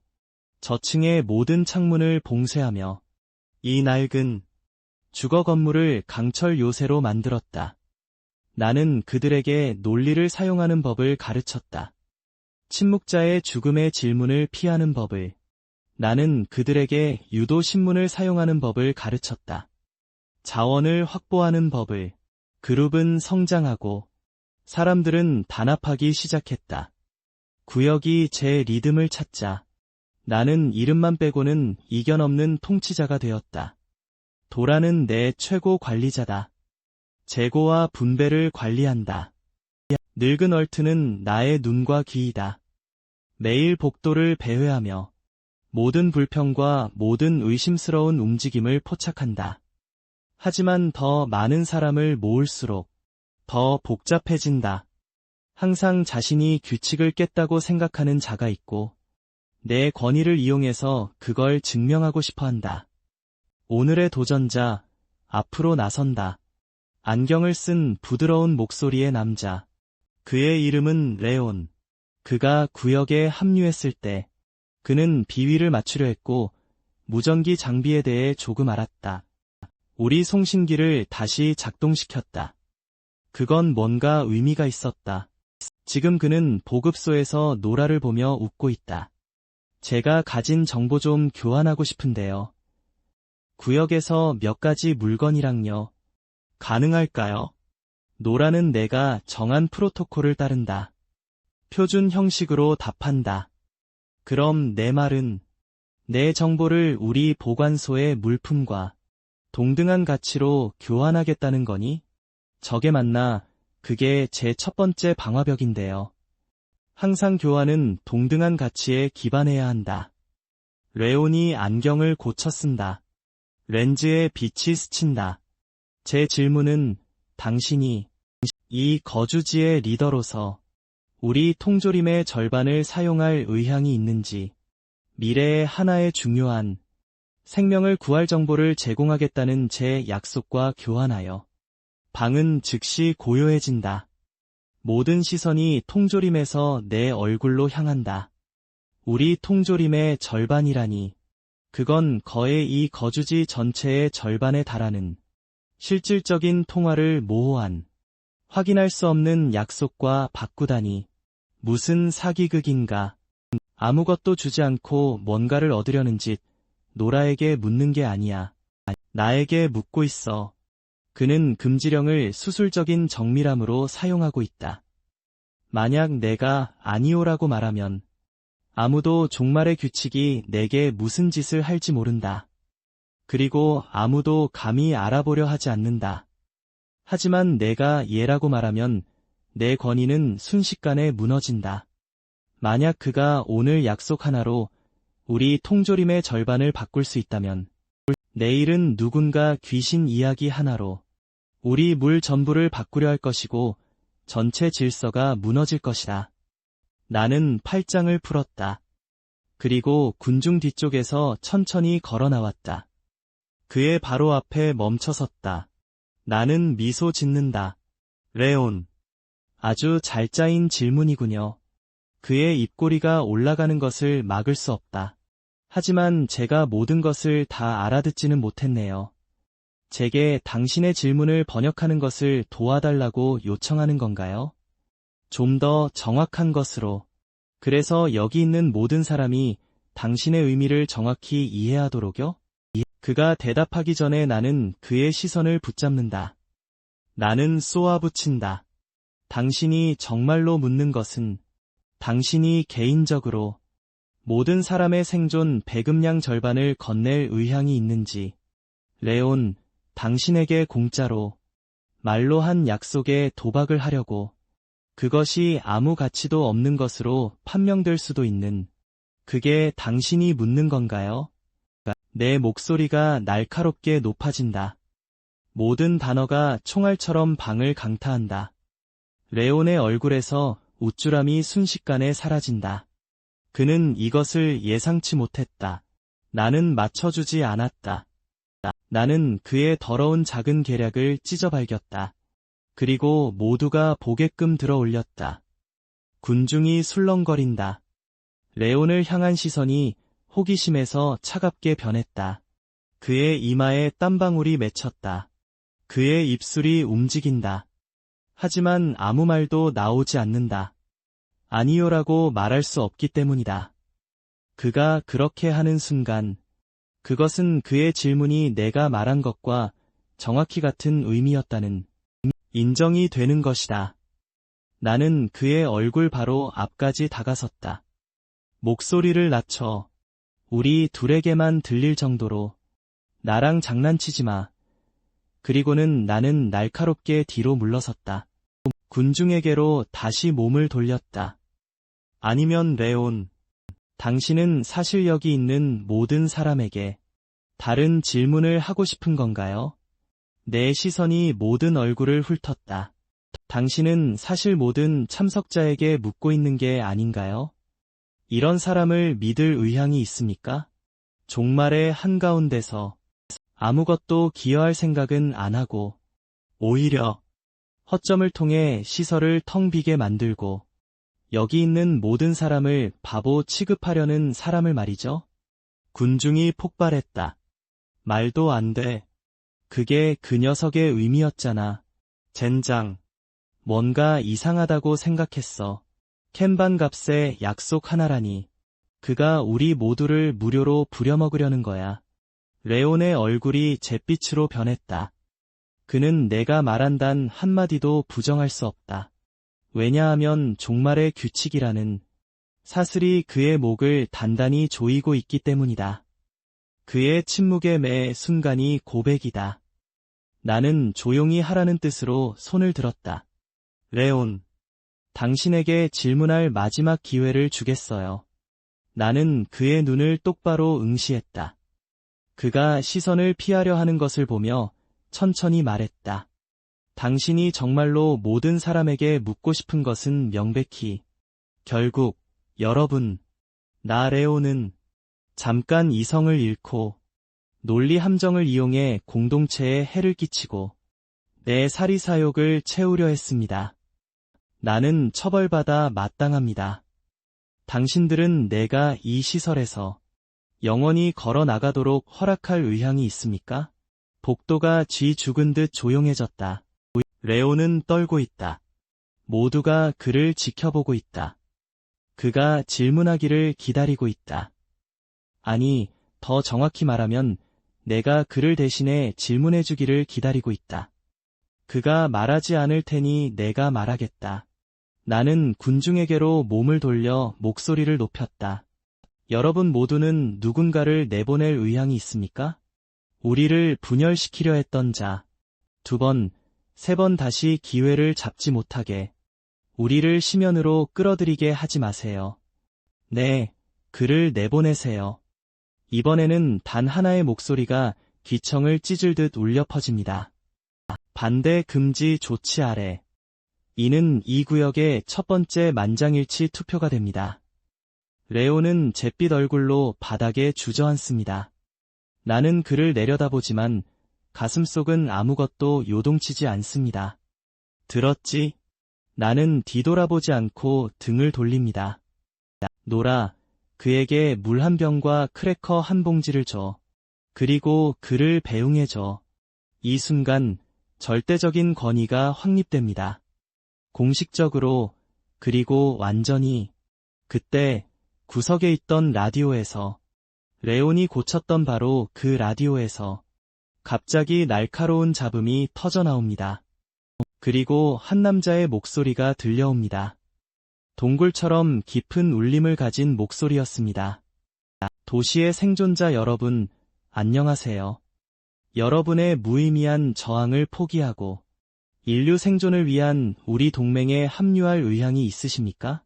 저층의 모든 창문을 봉쇄하며 이 낡은 주거 건물을 강철 요새로 만들었다. 나는 그들에게 논리를 사용하는 법을 가르쳤다. 침묵자의 죽음의 질문을 피하는 법을. 나는 그들에게 유도 신문을 사용하는 법을 가르쳤다. 자원을 확보하는 법을. 그룹은 성장하고 사람들은 단합하기 시작했다. 구역이 제 리듬을 찾자 나는 이름만 빼고는 이견 없는 통치자가 되었다. 도라는 내 최고 관리자다. 재고와 분배를 관리한다. 늙은 얼트는 나의 눈과 귀이다. 매일 복도를 배회하며 모든 불평과 모든 의심스러운 움직임을 포착한다. 하지만 더 많은 사람을 모을수록 더 복잡해진다. 항상 자신이 규칙을 깼다고 생각하는 자가 있고 내 권위를 이용해서 그걸 증명하고 싶어 한다. 오늘의 도전자, 앞으로 나선다. 안경을 쓴 부드러운 목소리의 남자. 그의 이름은 레온. 그가 구역에 합류했을 때 그는 비위를 맞추려 했고 무전기 장비에 대해 조금 알았다. 우리 송신기를 다시 작동시켰다. 그건 뭔가 의미가 있었다. 지금 그는 보급소에서 노라를 보며 웃고 있다. 제가 가진 정보 좀 교환하고 싶은데요. 구역에서 몇 가지 물건이랑요. 가능할까요? 노라는 내가 정한 프로토콜을 따른다. 표준 형식으로 답한다. 그럼 내 말은 내 정보를 우리 보관소의 물품과 동등한 가치로 교환하겠다는 거니? 적에 만나 그게 제 첫 번째 방화벽인데요. 항상 교환은 동등한 가치에 기반해야 한다. 레온이 안경을 고쳐 쓴다. 렌즈에 빛이 스친다. 제 질문은 당신이 이 거주지의 리더로서 우리 통조림의 절반을 사용할 의향이 있는지, 미래의 하나의 중요한 생명을 구할 정보를 제공하겠다는 제 약속과 교환하여. 방은 즉시 고요해진다. 모든 시선이 통조림에서 내 얼굴로 향한다. 우리 통조림의 절반이라니. 그건 거의 이 거주지 전체의 절반에 달하는 실질적인 통화를 모호한 확인할 수 없는 약속과 바꾸다니. 무슨 사기극인가. 아무것도 주지 않고 뭔가를 얻으려는 짓. 노라에게 묻는 게 아니야. 나에게 묻고 있어. 그는 금지령을 수술적인 정밀함으로 사용하고 있다. 만약 내가 아니오라고 말하면 아무도 종말의 규칙이 내게 무슨 짓을 할지 모른다. 그리고 아무도 감히 알아보려 하지 않는다. 하지만 내가 예라고 말하면 내 권위는 순식간에 무너진다. 만약 그가 오늘 약속 하나로 우리 통조림의 절반을 바꿀 수 있다면 내일은 누군가 귀신 이야기 하나로 우리 물 전부를 바꾸려 할 것이고 전체 질서가 무너질 것이다. 나는 팔짱을 풀었다. 그리고 군중 뒤쪽에서 천천히 걸어 나왔다. 그의 바로 앞에 멈춰섰다. 나는 미소 짓는다. 레온. 아주 잘 짜인 질문이군요. 그의 입꼬리가 올라가는 것을 막을 수 없다. 하지만 제가 모든 것을 다 알아듣지는 못했네요. 제게 당신의 질문을 번역하는 것을 도와달라고 요청하는 건가요? 좀 더 정확한 것으로. 그래서 여기 있는 모든 사람이 당신의 의미를 정확히 이해하도록요? 그가 대답하기 전에 나는 그의 시선을 붙잡는다. 나는 쏘아붙인다. 당신이 정말로 묻는 것은 당신이 개인적으로 모든 사람의 생존 배급량 절반을 건넬 의향이 있는지. 레온, 당신에게 공짜로 말로 한 약속에 도박을 하려고 그것이 아무 가치도 없는 것으로 판명될 수도 있는, 그게 당신이 묻는 건가요? 내 목소리가 날카롭게 높아진다. 모든 단어가 총알처럼 방을 강타한다. 레온의 얼굴에서 우쭐함이 순식간에 사라진다. 그는 이것을 예상치 못했다. 나는 맞춰주지 않았다. 나는 그의 더러운 작은 계략을 찢어발겼다. 그리고 모두가 보게끔 들어 올렸다. 군중이 술렁거린다. 레온을 향한 시선이 호기심에서 차갑게 변했다. 그의 이마에 땀방울이 맺혔다. 그의 입술이 움직인다. 하지만 아무 말도 나오지 않는다. 아니요라고 말할 수 없기 때문이다. 그가 그렇게 하는 순간, 그것은 그의 질문이 내가 말한 것과 정확히 같은 의미였다는 인정이 되는 것이다. 나는 그의 얼굴 바로 앞까지 다가섰다. 목소리를 낮춰 우리 둘에게만 들릴 정도로 나랑 장난치지 마. 그리고는 나는 날카롭게 뒤로 물러섰다. 군중에게로 다시 몸을 돌렸다. 아니면 레온, 당신은 사실 여기 있는 모든 사람에게 다른 질문을 하고 싶은 건가요? 내 시선이 모든 얼굴을 훑었다. 당신은 사실 모든 참석자에게 묻고 있는 게 아닌가요? 이런 사람을 믿을 의향이 있습니까? 종말의 한가운데서 아무것도 기여할 생각은 안 하고 오히려 허점을 통해 시설을 텅 비게 만들고 여기 있는 모든 사람을 바보 취급하려는 사람을 말이죠. 군중이 폭발했다. 말도 안 돼. 그게 그 녀석의 의미였잖아. 젠장. 뭔가 이상하다고 생각했어. 캔반 값에 약속 하나라니. 그가 우리 모두를 무료로 부려먹으려는 거야. 레온의 얼굴이 잿빛으로 변했다. 그는 내가 말한 단 한마디도 부정할 수 없다. 왜냐하면 종말의 규칙이라는 사슬이 그의 목을 단단히 조이고 있기 때문이다. 그의 침묵의 매 순간이 고백이다. 나는 조용히 하라는 뜻으로 손을 들었다. 레온, 당신에게 질문할 마지막 기회를 주겠어요. 나는 그의 눈을 똑바로 응시했다. 그가 시선을 피하려 하는 것을 보며 천천히 말했다. 당신이 정말로 모든 사람에게 묻고 싶은 것은 명백히, 결국, 여러분, 나 레오는 잠깐 이성을 잃고 논리 함정을 이용해 공동체에 해를 끼치고 내 사리사욕을 채우려 했습니다. 나는 처벌받아 마땅합니다. 당신들은 내가 이 시설에서 영원히 걸어 나가도록 허락할 의향이 있습니까? 복도가 쥐 죽은 듯 조용해졌다. 레오는 떨고 있다. 모두가 그를 지켜보고 있다. 그가 질문하기를 기다리고 있다. 아니, 더 정확히 말하면 내가 그를 대신해 질문해주기를 기다리고 있다. 그가 말하지 않을 테니 내가 말하겠다. 나는 군중에게로 몸을 돌려 목소리를 높였다. 여러분 모두는 누군가를 내보낼 의향이 있습니까? 우리를 분열시키려 했던 자, 2번, 3번 다시 기회를 잡지 못하게, 우리를 심연으로 끌어들이게 하지 마세요. 네, 그를 내보내세요. 이번에는 단 하나의 목소리가 귀청을 찢을 듯 울려 퍼집니다. 반대 금지 조치 아래. 이는 이 구역의 첫 번째 만장일치 투표가 됩니다. 레오는 잿빛 얼굴로 바닥에 주저앉습니다. 나는 그를 내려다보지만 가슴속은 아무것도 요동치지 않습니다. 들었지? 나는 뒤돌아보지 않고 등을 돌립니다. 노라, 그에게 물 한 병과 크래커 한 봉지를 줘. 그리고 그를 배웅해줘. 이 순간 절대적인 권위가 확립됩니다. 공식적으로, 그리고 완전히. 그때 구석에 있던 라디오에서, 레온이 고쳤던 바로 그 라디오에서 갑자기 날카로운 잡음이 터져나옵니다. 그리고 한 남자의 목소리가 들려옵니다. 동굴처럼 깊은 울림을 가진 목소리였습니다. 도시의 생존자 여러분, 안녕하세요. 여러분의 무의미한 저항을 포기하고 인류 생존을 위한 우리 동맹에 합류할 의향이 있으십니까?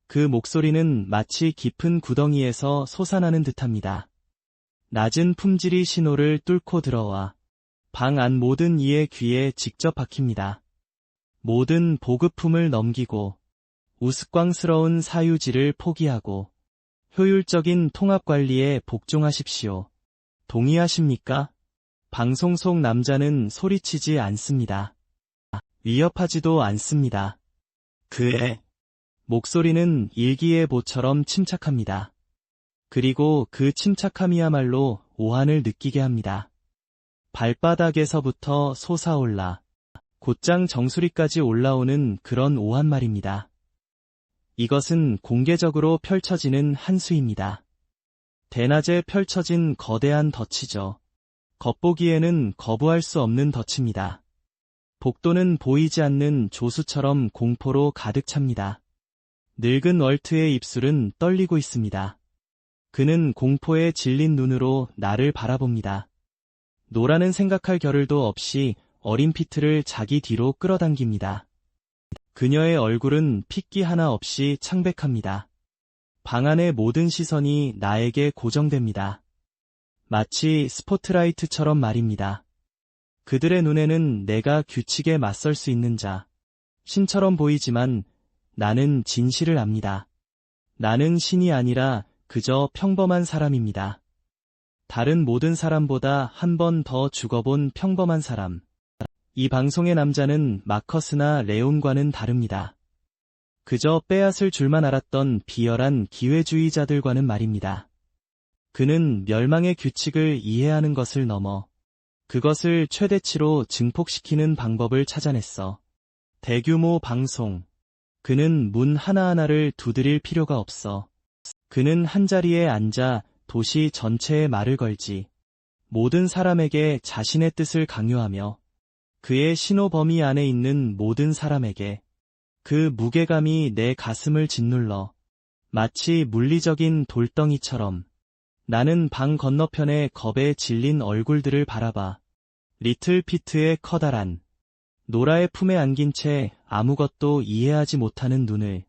그 목소리는 마치 깊은 구덩이에서 솟아나는 듯합니다. 낮은 품질이 신호를 뚫고 들어와 방 안 모든 이의 귀에 직접 박힙니다. 모든 보급품을 넘기고 우스꽝스러운 사유지를 포기하고 효율적인 통합 관리에 복종하십시오. 동의하십니까? 방송 속 남자는 소리치지 않습니다. 위협하지도 않습니다. 그의 목소리는 일기예보처럼 침착합니다. 그리고 그 침착함이야말로 오한을 느끼게 합니다. 발바닥에서부터 솟아올라 곧장 정수리까지 올라오는 그런 오한 말입니다. 이것은 공개적으로 펼쳐지는 한수입니다. 대낮에 펼쳐진 거대한 덫이죠. 겉보기에는 거부할 수 없는 덫입니다. 복도는 보이지 않는 조수처럼 공포로 가득 찹니다. 늙은 월트의 입술은 떨리고 있습니다. 그는 공포에 질린 눈으로 나를 바라봅니다. 노라는 생각할 겨를도 없이 어린 피트를 자기 뒤로 끌어당깁니다. 그녀의 얼굴은 핏기 하나 없이 창백합니다. 방 안의 모든 시선이 나에게 고정됩니다. 마치 스포트라이트처럼 말입니다. 그들의 눈에는 내가 규칙에 맞설 수 있는 자, 신처럼 보이지만 나는 진실을 압니다. 나는 신이 아니라 그저 평범한 사람입니다. 다른 모든 사람보다 한 번 더 죽어본 평범한 사람. 이 방송의 남자는 마커스나 레온과는 다릅니다. 그저 빼앗을 줄만 알았던 비열한 기회주의자들과는 말입니다. 그는 멸망의 규칙을 이해하는 것을 넘어 그것을 최대치로 증폭시키는 방법을 찾아냈어. 대규모 방송. 그는 문 하나하나를 두드릴 필요가 없어. 그는 한자리에 앉아 도시 전체에 말을 걸지. 모든 사람에게 자신의 뜻을 강요하며 그의 신호 범위 안에 있는 모든 사람에게 그 무게감이 내 가슴을 짓눌러 마치 물리적인 돌덩이처럼 나는 방 건너편의 겁에 질린 얼굴들을 바라봐 리틀 피트의 커다란 노라의 품에 안긴 채 아무것도 이해하지 못하는 눈을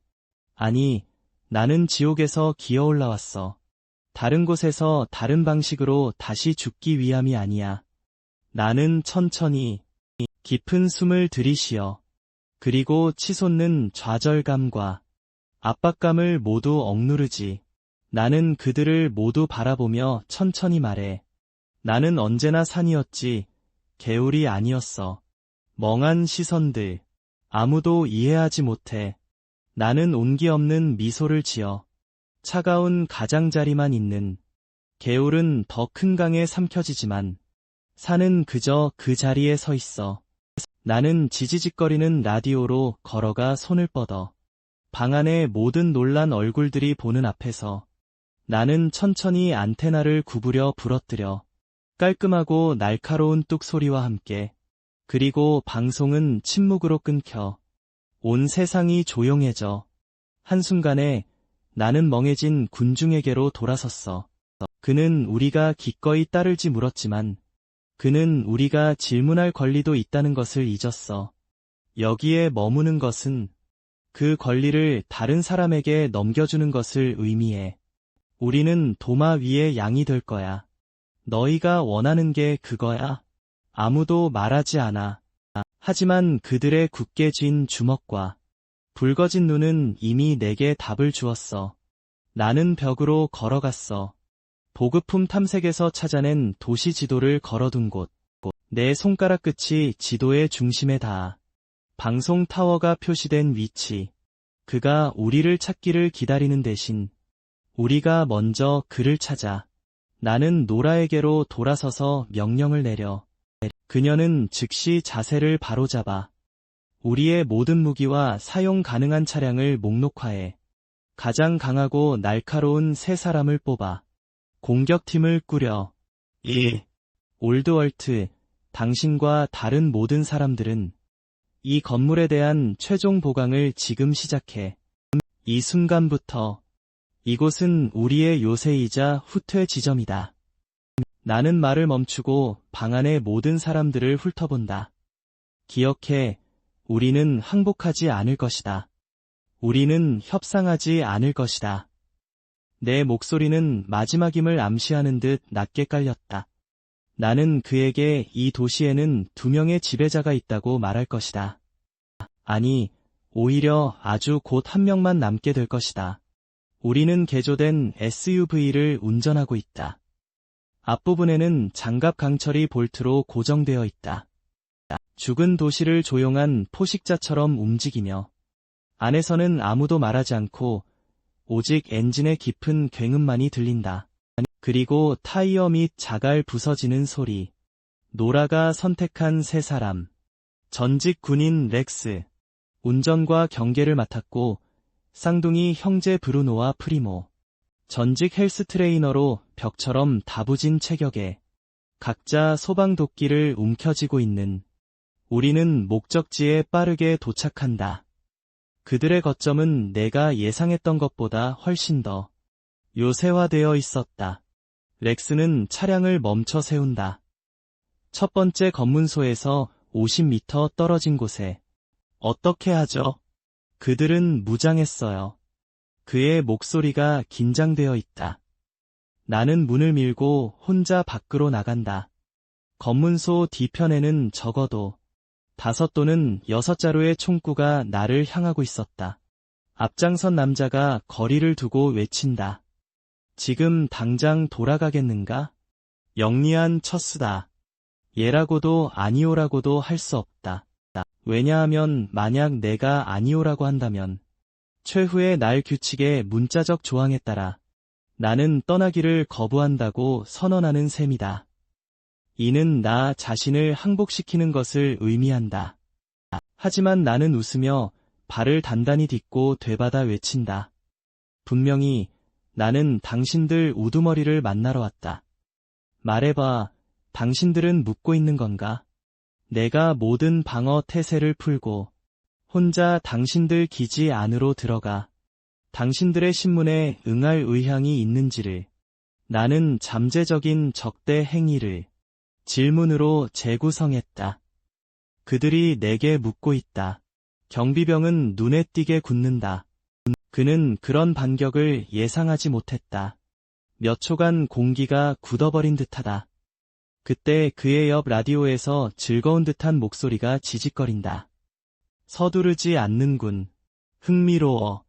아니 나는 지옥에서 기어 올라왔어. 다른 곳에서 다른 방식으로 다시 죽기 위함이 아니야. 나는 천천히 깊은 숨을 들이쉬어 그리고 치솟는 좌절감과 압박감을 모두 억누르지. 나는 그들을 모두 바라보며 천천히 말해. 나는 언제나 산이었지. 개울이 아니었어. 멍한 시선들. 아무도 이해하지 못해. 나는 온기 없는 미소를 지어. 차가운 가장자리만 있는. 개울은 더 큰 강에 삼켜지지만 산은 그저 그 자리에 서 있어. 나는 지지직거리는 라디오로 걸어가 손을 뻗어. 방 안의 모든 놀란 얼굴들이 보는 앞에서 나는 천천히 안테나를 구부려 부러뜨려. 깔끔하고 날카로운 뚝 소리와 함께. 그리고 방송은 침묵으로 끊겨. 온 세상이 조용해져. 한순간에 나는 멍해진 군중에게로 돌아섰어. 그는 우리가 기꺼이 따를지 물었지만 그는 우리가 질문할 권리도 있다는 것을 잊었어. 여기에 머무는 것은 그 권리를 다른 사람에게 넘겨주는 것을 의미해. 우리는 도마 위의 양이 될 거야. 너희가 원하는 게 그거야. 아무도 말하지 않아. 하지만 그들의 굳게 쥔 주먹과 붉어진 눈은 이미 내게 답을 주었어. 나는 벽으로 걸어갔어. 보급품 탐색에서 찾아낸 도시 지도를 걸어둔 곳. 내 손가락 끝이 지도의 중심에 닿아. 방송 타워가 표시된 위치. 그가 우리를 찾기를 기다리는 대신 우리가 먼저 그를 찾아. 나는 노라에게로 돌아서서 명령을 내려. 그녀는 즉시 자세를 바로잡아. 우리의 모든 무기와 사용 가능한 차량을 목록화해. 가장 강하고 날카로운 세 사람을 뽑아. 공격팀을 꾸려. 올드월트, 당신과 다른 모든 사람들은 이 건물에 대한 최종 보강을 지금 시작해. 이 순간부터 이곳은 우리의 요새이자 후퇴 지점이다. 나는 말을 멈추고 방 안의 모든 사람들을 훑어본다. 기억해, 우리는 항복하지 않을 것이다. 우리는 협상하지 않을 것이다. 내 목소리는 마지막임을 암시하는 듯 낮게 깔렸다. 나는 그에게 이 도시에는 2명의 지배자가 있다고 말할 것이다. 아니, 오히려 아주 곧 1명만 남게 될 것이다. 우리는 개조된 SUV를 운전하고 있다. 앞부분에는 장갑 강철이 볼트로 고정되어 있다. 죽은 도시를 조용한 포식자처럼 움직이며 안에서는 아무도 말하지 않고 오직 엔진의 깊은 굉음만이 들린다. 그리고 타이어 및 자갈 부서지는 소리. 노라가 선택한 세 사람. 전직 군인 렉스. 운전과 경계를 맡았고 쌍둥이 형제 브루노와 프리모. 전직 헬스 트레이너로 벽처럼 다부진 체격에 각자 소방도끼를 움켜쥐고 있는. 우리는 목적지에 빠르게 도착한다. 그들의 거점은 내가 예상했던 것보다 훨씬 더 요새화되어 있었다. 렉스는 차량을 멈춰 세운다. 첫 번째 검문소에서 50m 떨어진 곳에. 어떻게 하죠? 그들은 무장했어요. 그의 목소리가 긴장되어 있다. 나는 문을 밀고 혼자 밖으로 나간다. 검문소 뒤편에는 적어도 5 또는 6자루의 총구가 나를 향하고 있었다. 앞장선 남자가 거리를 두고 외친다. 지금 당장 돌아가겠는가? 영리한 처수다. 예라고도 아니오라고도 할 수 없다. 왜냐하면 만약 내가 아니오라고 한다면 최후의 날 규칙의 문자적 조항에 따라 나는 떠나기를 거부한다고 선언하는 셈이다. 이는 나 자신을 항복시키는 것을 의미한다. 하지만 나는 웃으며 발을 단단히 딛고 되받아 외친다. 분명히 나는 당신들 우두머리를 만나러 왔다. 말해봐, 당신들은 묻고 있는 건가? 내가 모든 방어 태세를 풀고 혼자 당신들 기지 안으로 들어가 당신들의 신문에 응할 의향이 있는지를, 나는 잠재적인 적대 행위를 질문으로 재구성했다. 그들이 내게 묻고 있다. 경비병은 눈에 띄게 굳는다. 그는 그런 반격을 예상하지 못했다. 몇 초간 공기가 굳어버린 듯하다. 그때 그의 옆 라디오에서 즐거운 듯한 목소리가 지직거린다. 서두르지 않는군. 흥미로워.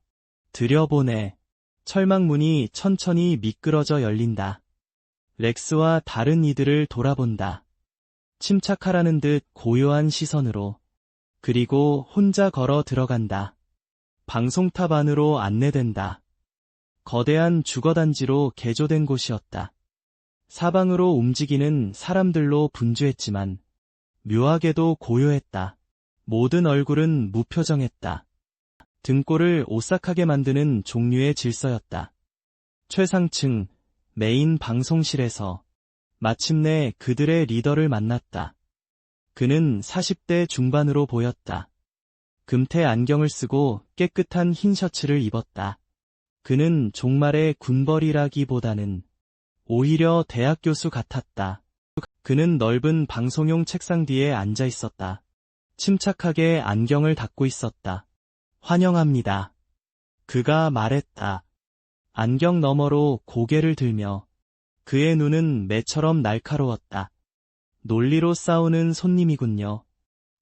들여보내. 철망문이 천천히 미끄러져 열린다. 렉스와 다른 이들을 돌아본다. 침착하라는 듯 고요한 시선으로. 그리고 혼자 걸어 들어간다. 방송탑 안으로 안내된다. 거대한 주거단지로 개조된 곳이었다. 사방으로 움직이는 사람들로 분주했지만 묘하게도 고요했다. 모든 얼굴은 무표정했다. 등골을 오싹하게 만드는 종류의 질서였다. 최상층 메인 방송실에서 마침내 그들의 리더를 만났다. 그는 40대 중반으로 보였다. 금태 안경을 쓰고 깨끗한 흰 셔츠를 입었다. 그는 종말의 군벌이라기보다는 오히려 대학 교수 같았다. 그는 넓은 방송용 책상 뒤에 앉아 있었다. 침착하게 안경을 닦고 있었다. 환영합니다. 그가 말했다. 안경 너머로 고개를 들며 그의 눈은 매처럼 날카로웠다. 논리로 싸우는 손님이군요.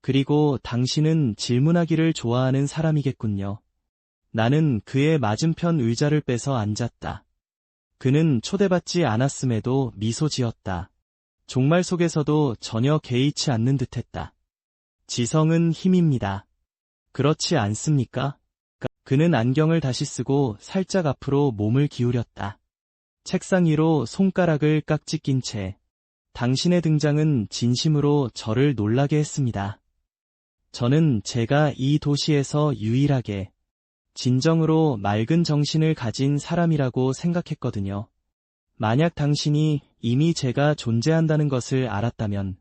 그리고 당신은 질문하기를 좋아하는 사람이겠군요. 나는 그의 맞은편 의자를 빼서 앉았다. 그는 초대받지 않았음에도 미소 지었다. 종말 속에서도 전혀 개의치 않는 듯했다. 지성은 힘입니다. 그렇지 않습니까? 그는 안경을 다시 쓰고 살짝 앞으로 몸을 기울였다. 책상 위로 손가락을 깍지 낀 채 당신의 등장은 진심으로 저를 놀라게 했습니다. 저는 제가 이 도시에서 유일하게 진정으로 맑은 정신을 가진 사람이라고 생각했거든요. 만약 당신이 이미 제가 존재한다는 것을 알았다면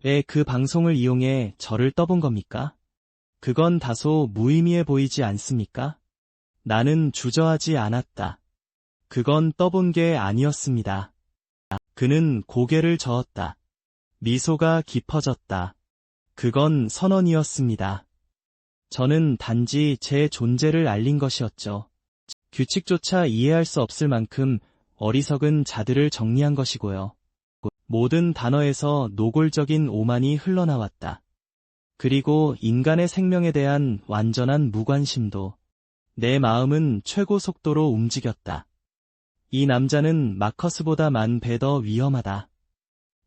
왜 그 방송을 이용해 저를 떠본 겁니까? 그건 다소 무의미해 보이지 않습니까? 나는 주저하지 않았다. 그건 떠본 게 아니었습니다. 그는 고개를 저었다. 미소가 깊어졌다. 그건 선언이었습니다. 저는 단지 제 존재를 알린 것이었죠. 규칙조차 이해할 수 없을 만큼 어리석은 자들을 정리한 것이고요. 모든 단어에서 노골적인 오만이 흘러나왔다. 그리고 인간의 생명에 대한 완전한 무관심도. 내 마음은 최고 속도로 움직였다. 이 남자는 마커스보다 만 배 더 위험하다.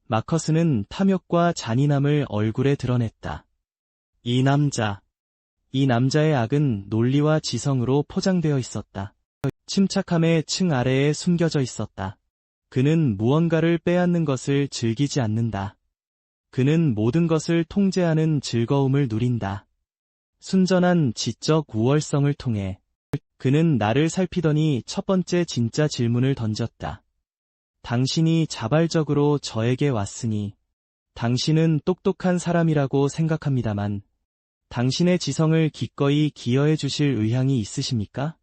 마커스는 탐욕과 잔인함을 얼굴에 드러냈다. 이 남자의 악은 논리와 지성으로 포장되어 있었다. 침착함의 층 아래에 숨겨져 있었다. 그는 무언가를 빼앗는 것을 즐기지 않는다. 그는 모든 것을 통제하는 즐거움을 누린다. 순전한 지적 우월성을 통해 그는 나를 살피더니 첫 번째 진짜 질문을 던졌다. 당신이 자발적으로 저에게 왔으니 당신은 똑똑한 사람이라고 생각합니다만 당신의 지성을 기꺼이 기여해 주실 의향이 있으십니까?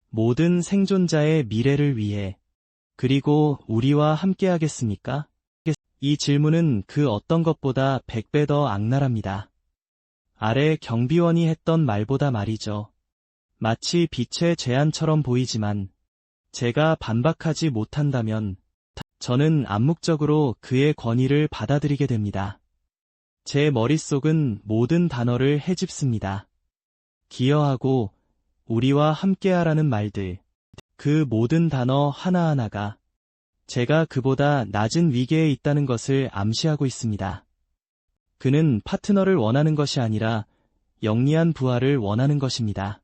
모든 생존자의 미래를 위해 그리고 우리와 함께하겠습니까? 이 질문은 그 어떤 것보다 100배 더 악랄합니다. 아래 경비원이 했던 말보다 말이죠. 마치 빛의 제안처럼 보이지만 제가 반박하지 못한다면 저는 암묵적으로 그의 권위를 받아들이게 됩니다. 제 머릿속은 모든 단어를 헤집습니다. 기여하고 우리와 함께하라는 말들, 그 모든 단어 하나하나가 제가 그보다 낮은 위계에 있다는 것을 암시하고 있습니다. 그는 파트너를 원하는 것이 아니라 영리한 부하를 원하는 것입니다.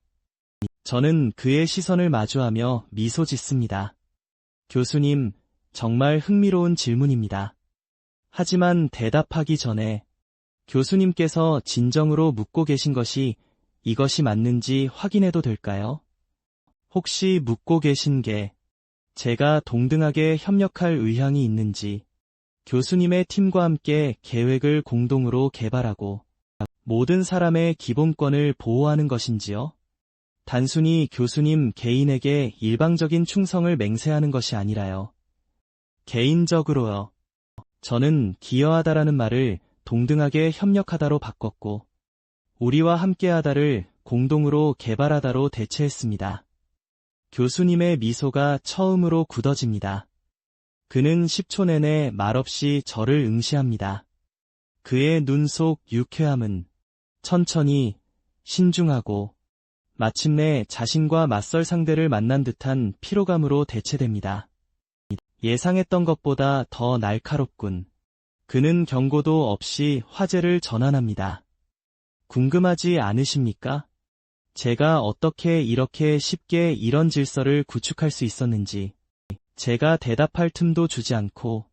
저는 그의 시선을 마주하며 미소 짓습니다. 교수님, 정말 흥미로운 질문입니다. 하지만 대답하기 전에 교수님께서 진정으로 묻고 계신 것이 이것이 맞는지 확인해도 될까요? 혹시 묻고 계신 게 제가 동등하게 협력할 의향이 있는지, 교수님의 팀과 함께 계획을 공동으로 개발하고 모든 사람의 기본권을 보호하는 것인지요? 단순히 교수님 개인에게 일방적인 충성을 맹세하는 것이 아니라요. 개인적으로요. 저는 기여하다라는 말을 동등하게 협력하다로 바꿨고 우리와 함께하다를 공동으로 개발하다로 대체했습니다. 교수님의 미소가 처음으로 굳어집니다. 그는 10초 내내 말없이 저를 응시합니다. 그의 눈 속 유쾌함은 천천히, 신중하고 마침내 자신과 맞설 상대를 만난 듯한 피로감으로 대체됩니다. 예상했던 것보다 더 날카롭군. 그는 경고도 없이 화제를 전환합니다. 궁금하지 않으십니까? 제가 어떻게 이렇게 쉽게 이런 질서를 구축할 수 있었는지. 제가 대답할 틈도 주지 않고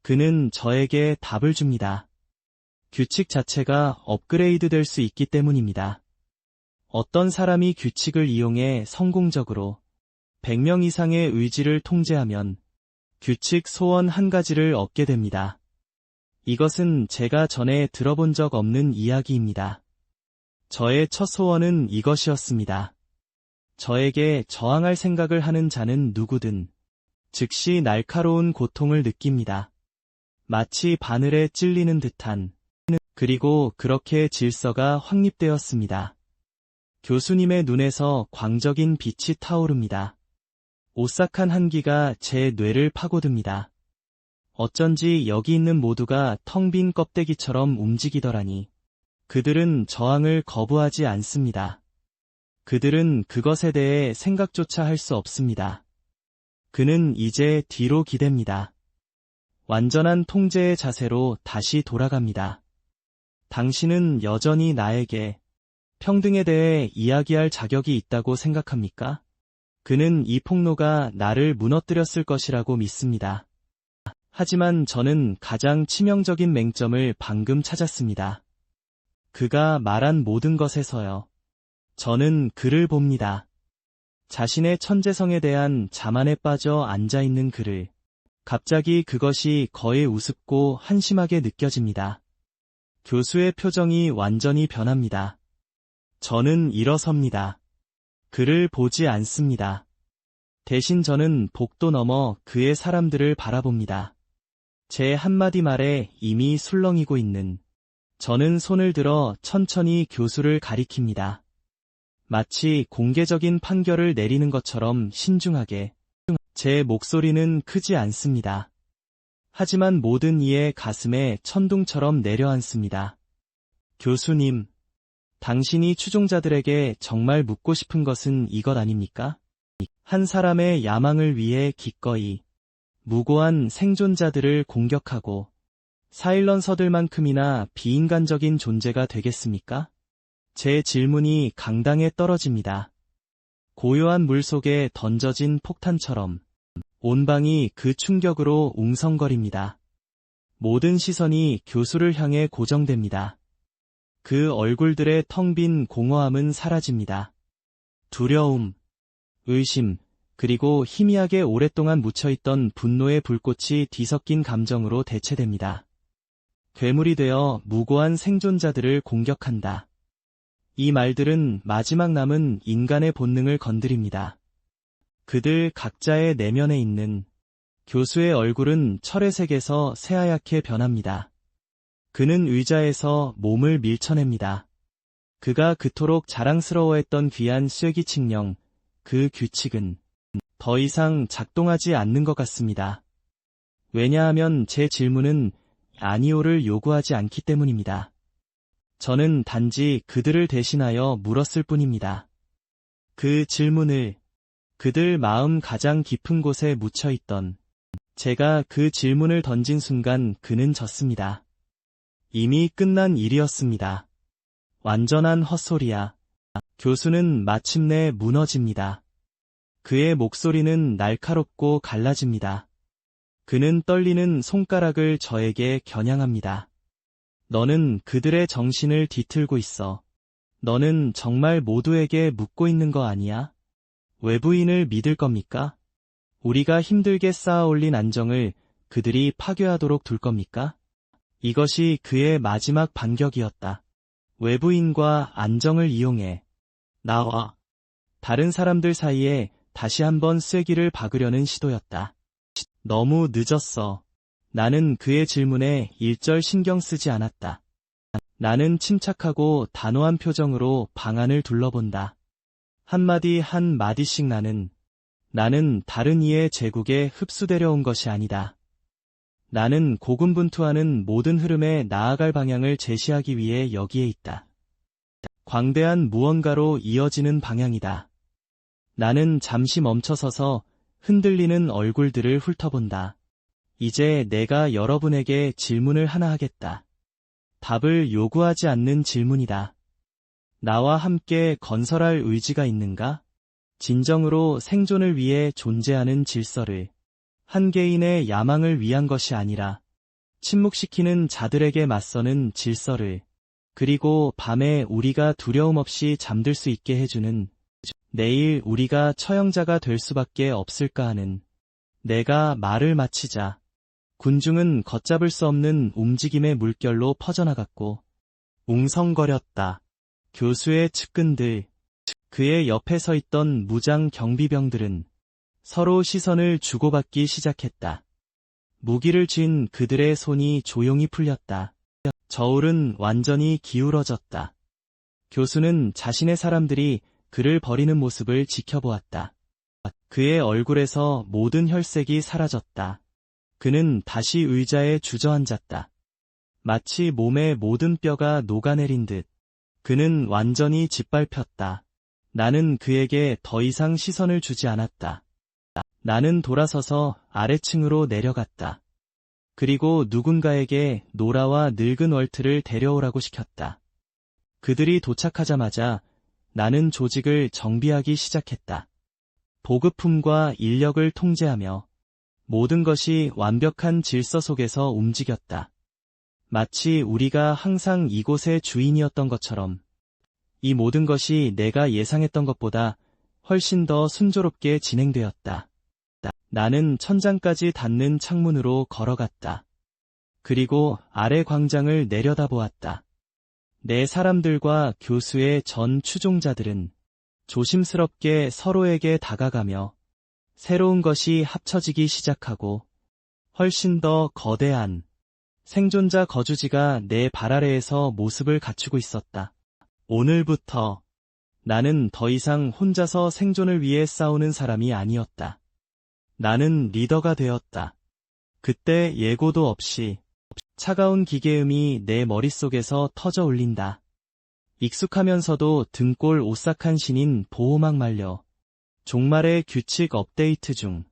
그는 저에게 답을 줍니다. 규칙 자체가 업그레이드 될 수 있기 때문입니다. 어떤 사람이 규칙을 이용해 성공적으로 100명 이상의 의지를 통제하면 규칙 소원 한 가지를 얻게 됩니다. 이것은 제가 전에 들어본 적 없는 이야기입니다. 저의 첫 소원은 이것이었습니다. 저에게 저항할 생각을 하는 자는 누구든 즉시 날카로운 고통을 느낍니다. 마치 바늘에 찔리는 듯한. 그리고 그렇게 질서가 확립되었습니다. 교수님의 눈에서 광적인 빛이 타오릅니다. 오싹한 한기가 제 뇌를 파고듭니다. 어쩐지 여기 있는 모두가 텅 빈 껍데기처럼 움직이더라니. 그들은 저항을 거부하지 않습니다. 그들은 그것에 대해 생각조차 할 수 없습니다. 그는 이제 뒤로 기댑니다. 완전한 통제의 자세로 다시 돌아갑니다. 당신은 여전히 나에게 평등에 대해 이야기할 자격이 있다고 생각합니까? 그는 이 폭로가 나를 무너뜨렸을 것이라고 믿습니다. 하지만 저는 가장 치명적인 맹점을 방금 찾았습니다. 그가 말한 모든 것에서요. 저는 그를 봅니다. 자신의 천재성에 대한 자만에 빠져 앉아있는 그를. 갑자기 그것이 거의 우습고 한심하게 느껴집니다. 교수의 표정이 완전히 변합니다. 저는 일어섭니다. 그를 보지 않습니다. 대신 저는 복도 넘어 그의 사람들을 바라봅니다. 제 한마디 말에 이미 술렁이고 있는 저는 손을 들어 천천히 교수를 가리킵니다. 마치 공개적인 판결을 내리는 것처럼 신중하게. 제 목소리는 크지 않습니다. 하지만 모든 이의 가슴에 천둥처럼 내려앉습니다. 교수님, 당신이 추종자들에게 정말 묻고 싶은 것은 이것 아닙니까? 한 사람의 야망을 위해 기꺼이 무고한 생존자들을 공격하고 사일런서들만큼이나 비인간적인 존재가 되겠습니까? 제 질문이 강당에 떨어집니다. 고요한 물 속에 던져진 폭탄처럼 온 방이 그 충격으로 웅성거립니다. 모든 시선이 교수를 향해 고정됩니다. 그 얼굴들의 텅 빈 공허함은 사라집니다. 두려움, 의심, 그리고 희미하게 오랫동안 묻혀있던 분노의 불꽃이 뒤섞인 감정으로 대체됩니다. 괴물이 되어 무고한 생존자들을 공격한다. 이 말들은 마지막 남은 인간의 본능을 건드립니다. 그들 각자의 내면에 있는 교수의 얼굴은 철의 색에서 새하얗게 변합니다. 그는 의자에서 몸을 밀쳐냅니다. 그가 그토록 자랑스러워했던 귀한 쐐기칙령, 그 규칙은 더 이상 작동하지 않는 것 같습니다. 왜냐하면 제 질문은 아니오를 요구하지 않기 때문입니다. 저는 단지 그들을 대신하여 물었을 뿐입니다. 그 질문을 그들 마음 가장 깊은 곳에 묻혀있던 제가 그 질문을 던진 순간 그는 졌습니다. 이미 끝난 일이었습니다. 완전한 헛소리야. 교수는 마침내 무너집니다. 그의 목소리는 날카롭고 갈라집니다. 그는 떨리는 손가락을 저에게 겨냥합니다. 너는 그들의 정신을 뒤틀고 있어. 너는 정말 모두에게 묻고 있는 거 아니야? 외부인을 믿을 겁니까? 우리가 힘들게 쌓아올린 안정을 그들이 파괴하도록 둘 겁니까? 이것이 그의 마지막 반격이었다. 외부인과 안정을 이용해 나와 다른 사람들 사이에 다시 한번 쐐기를 박으려는 시도였다. 너무 늦었어. 나는 그의 질문에 일절 신경 쓰지 않았다. 나는 침착하고 단호한 표정으로 방안을 둘러본다. 한마디 한마디씩 나는 다른 이의 제국에 흡수되려 온 것이 아니다. 나는 고군분투하는 모든 흐름에 나아갈 방향을 제시하기 위해 여기에 있다. 광대한 무언가로 이어지는 방향이다. 나는 잠시 멈춰서서 흔들리는 얼굴들을 훑어본다. 이제 내가 여러분에게 질문을 하나 하겠다. 답을 요구하지 않는 질문이다. 나와 함께 건설할 의지가 있는가? 진정으로 생존을 위해 존재하는 질서를, 한 개인의 야망을 위한 것이 아니라 침묵시키는 자들에게 맞서는 질서를, 그리고 밤에 우리가 두려움 없이 잠들 수 있게 해주는, 내일 우리가 처형자가 될 수밖에 없을까 하는. 내가 말을 마치자 군중은 걷잡을 수 없는 움직임의 물결로 퍼져나갔고 웅성거렸다. 교수의 측근들, 그의 옆에 서 있던 무장 경비병들은 서로 시선을 주고받기 시작했다. 무기를 쥔 그들의 손이 조용히 풀렸다. 저울은 완전히 기울어졌다. 교수는 자신의 사람들이 그를 버리는 모습을 지켜보았다. 그의 얼굴에서 모든 혈색이 사라졌다. 그는 다시 의자에 주저앉았다. 마치 몸의 모든 뼈가 녹아내린 듯. 그는 완전히 짓밟혔다. 나는 그에게 더 이상 시선을 주지 않았다. 나는 돌아서서 아래층으로 내려갔다. 그리고 누군가에게 노라와 늙은 월트를 데려오라고 시켰다. 그들이 도착하자마자 나는 조직을 정비하기 시작했다. 보급품과 인력을 통제하며 모든 것이 완벽한 질서 속에서 움직였다. 마치 우리가 항상 이곳의 주인이었던 것처럼. 이 모든 것이 내가 예상했던 것보다 훨씬 더 순조롭게 진행되었다. 나는 천장까지 닿는 창문으로 걸어갔다. 그리고 아래 광장을 내려다보았다. 내 사람들과 교수의 전 추종자들은 조심스럽게 서로에게 다가가며 새로운 것이 합쳐지기 시작하고 훨씬 더 거대한 생존자 거주지가 내 발 아래에서 모습을 갖추고 있었다. 오늘부터 나는 더 이상 혼자서 생존을 위해 싸우는 사람이 아니었다. 나는 리더가 되었다. 그때 예고도 없이 차가운 기계음이 내 머릿속에서 터져 울린다. 익숙하면서도 등골 오싹한 신인 보호막 말려. 종말의 규칙 업데이트 중.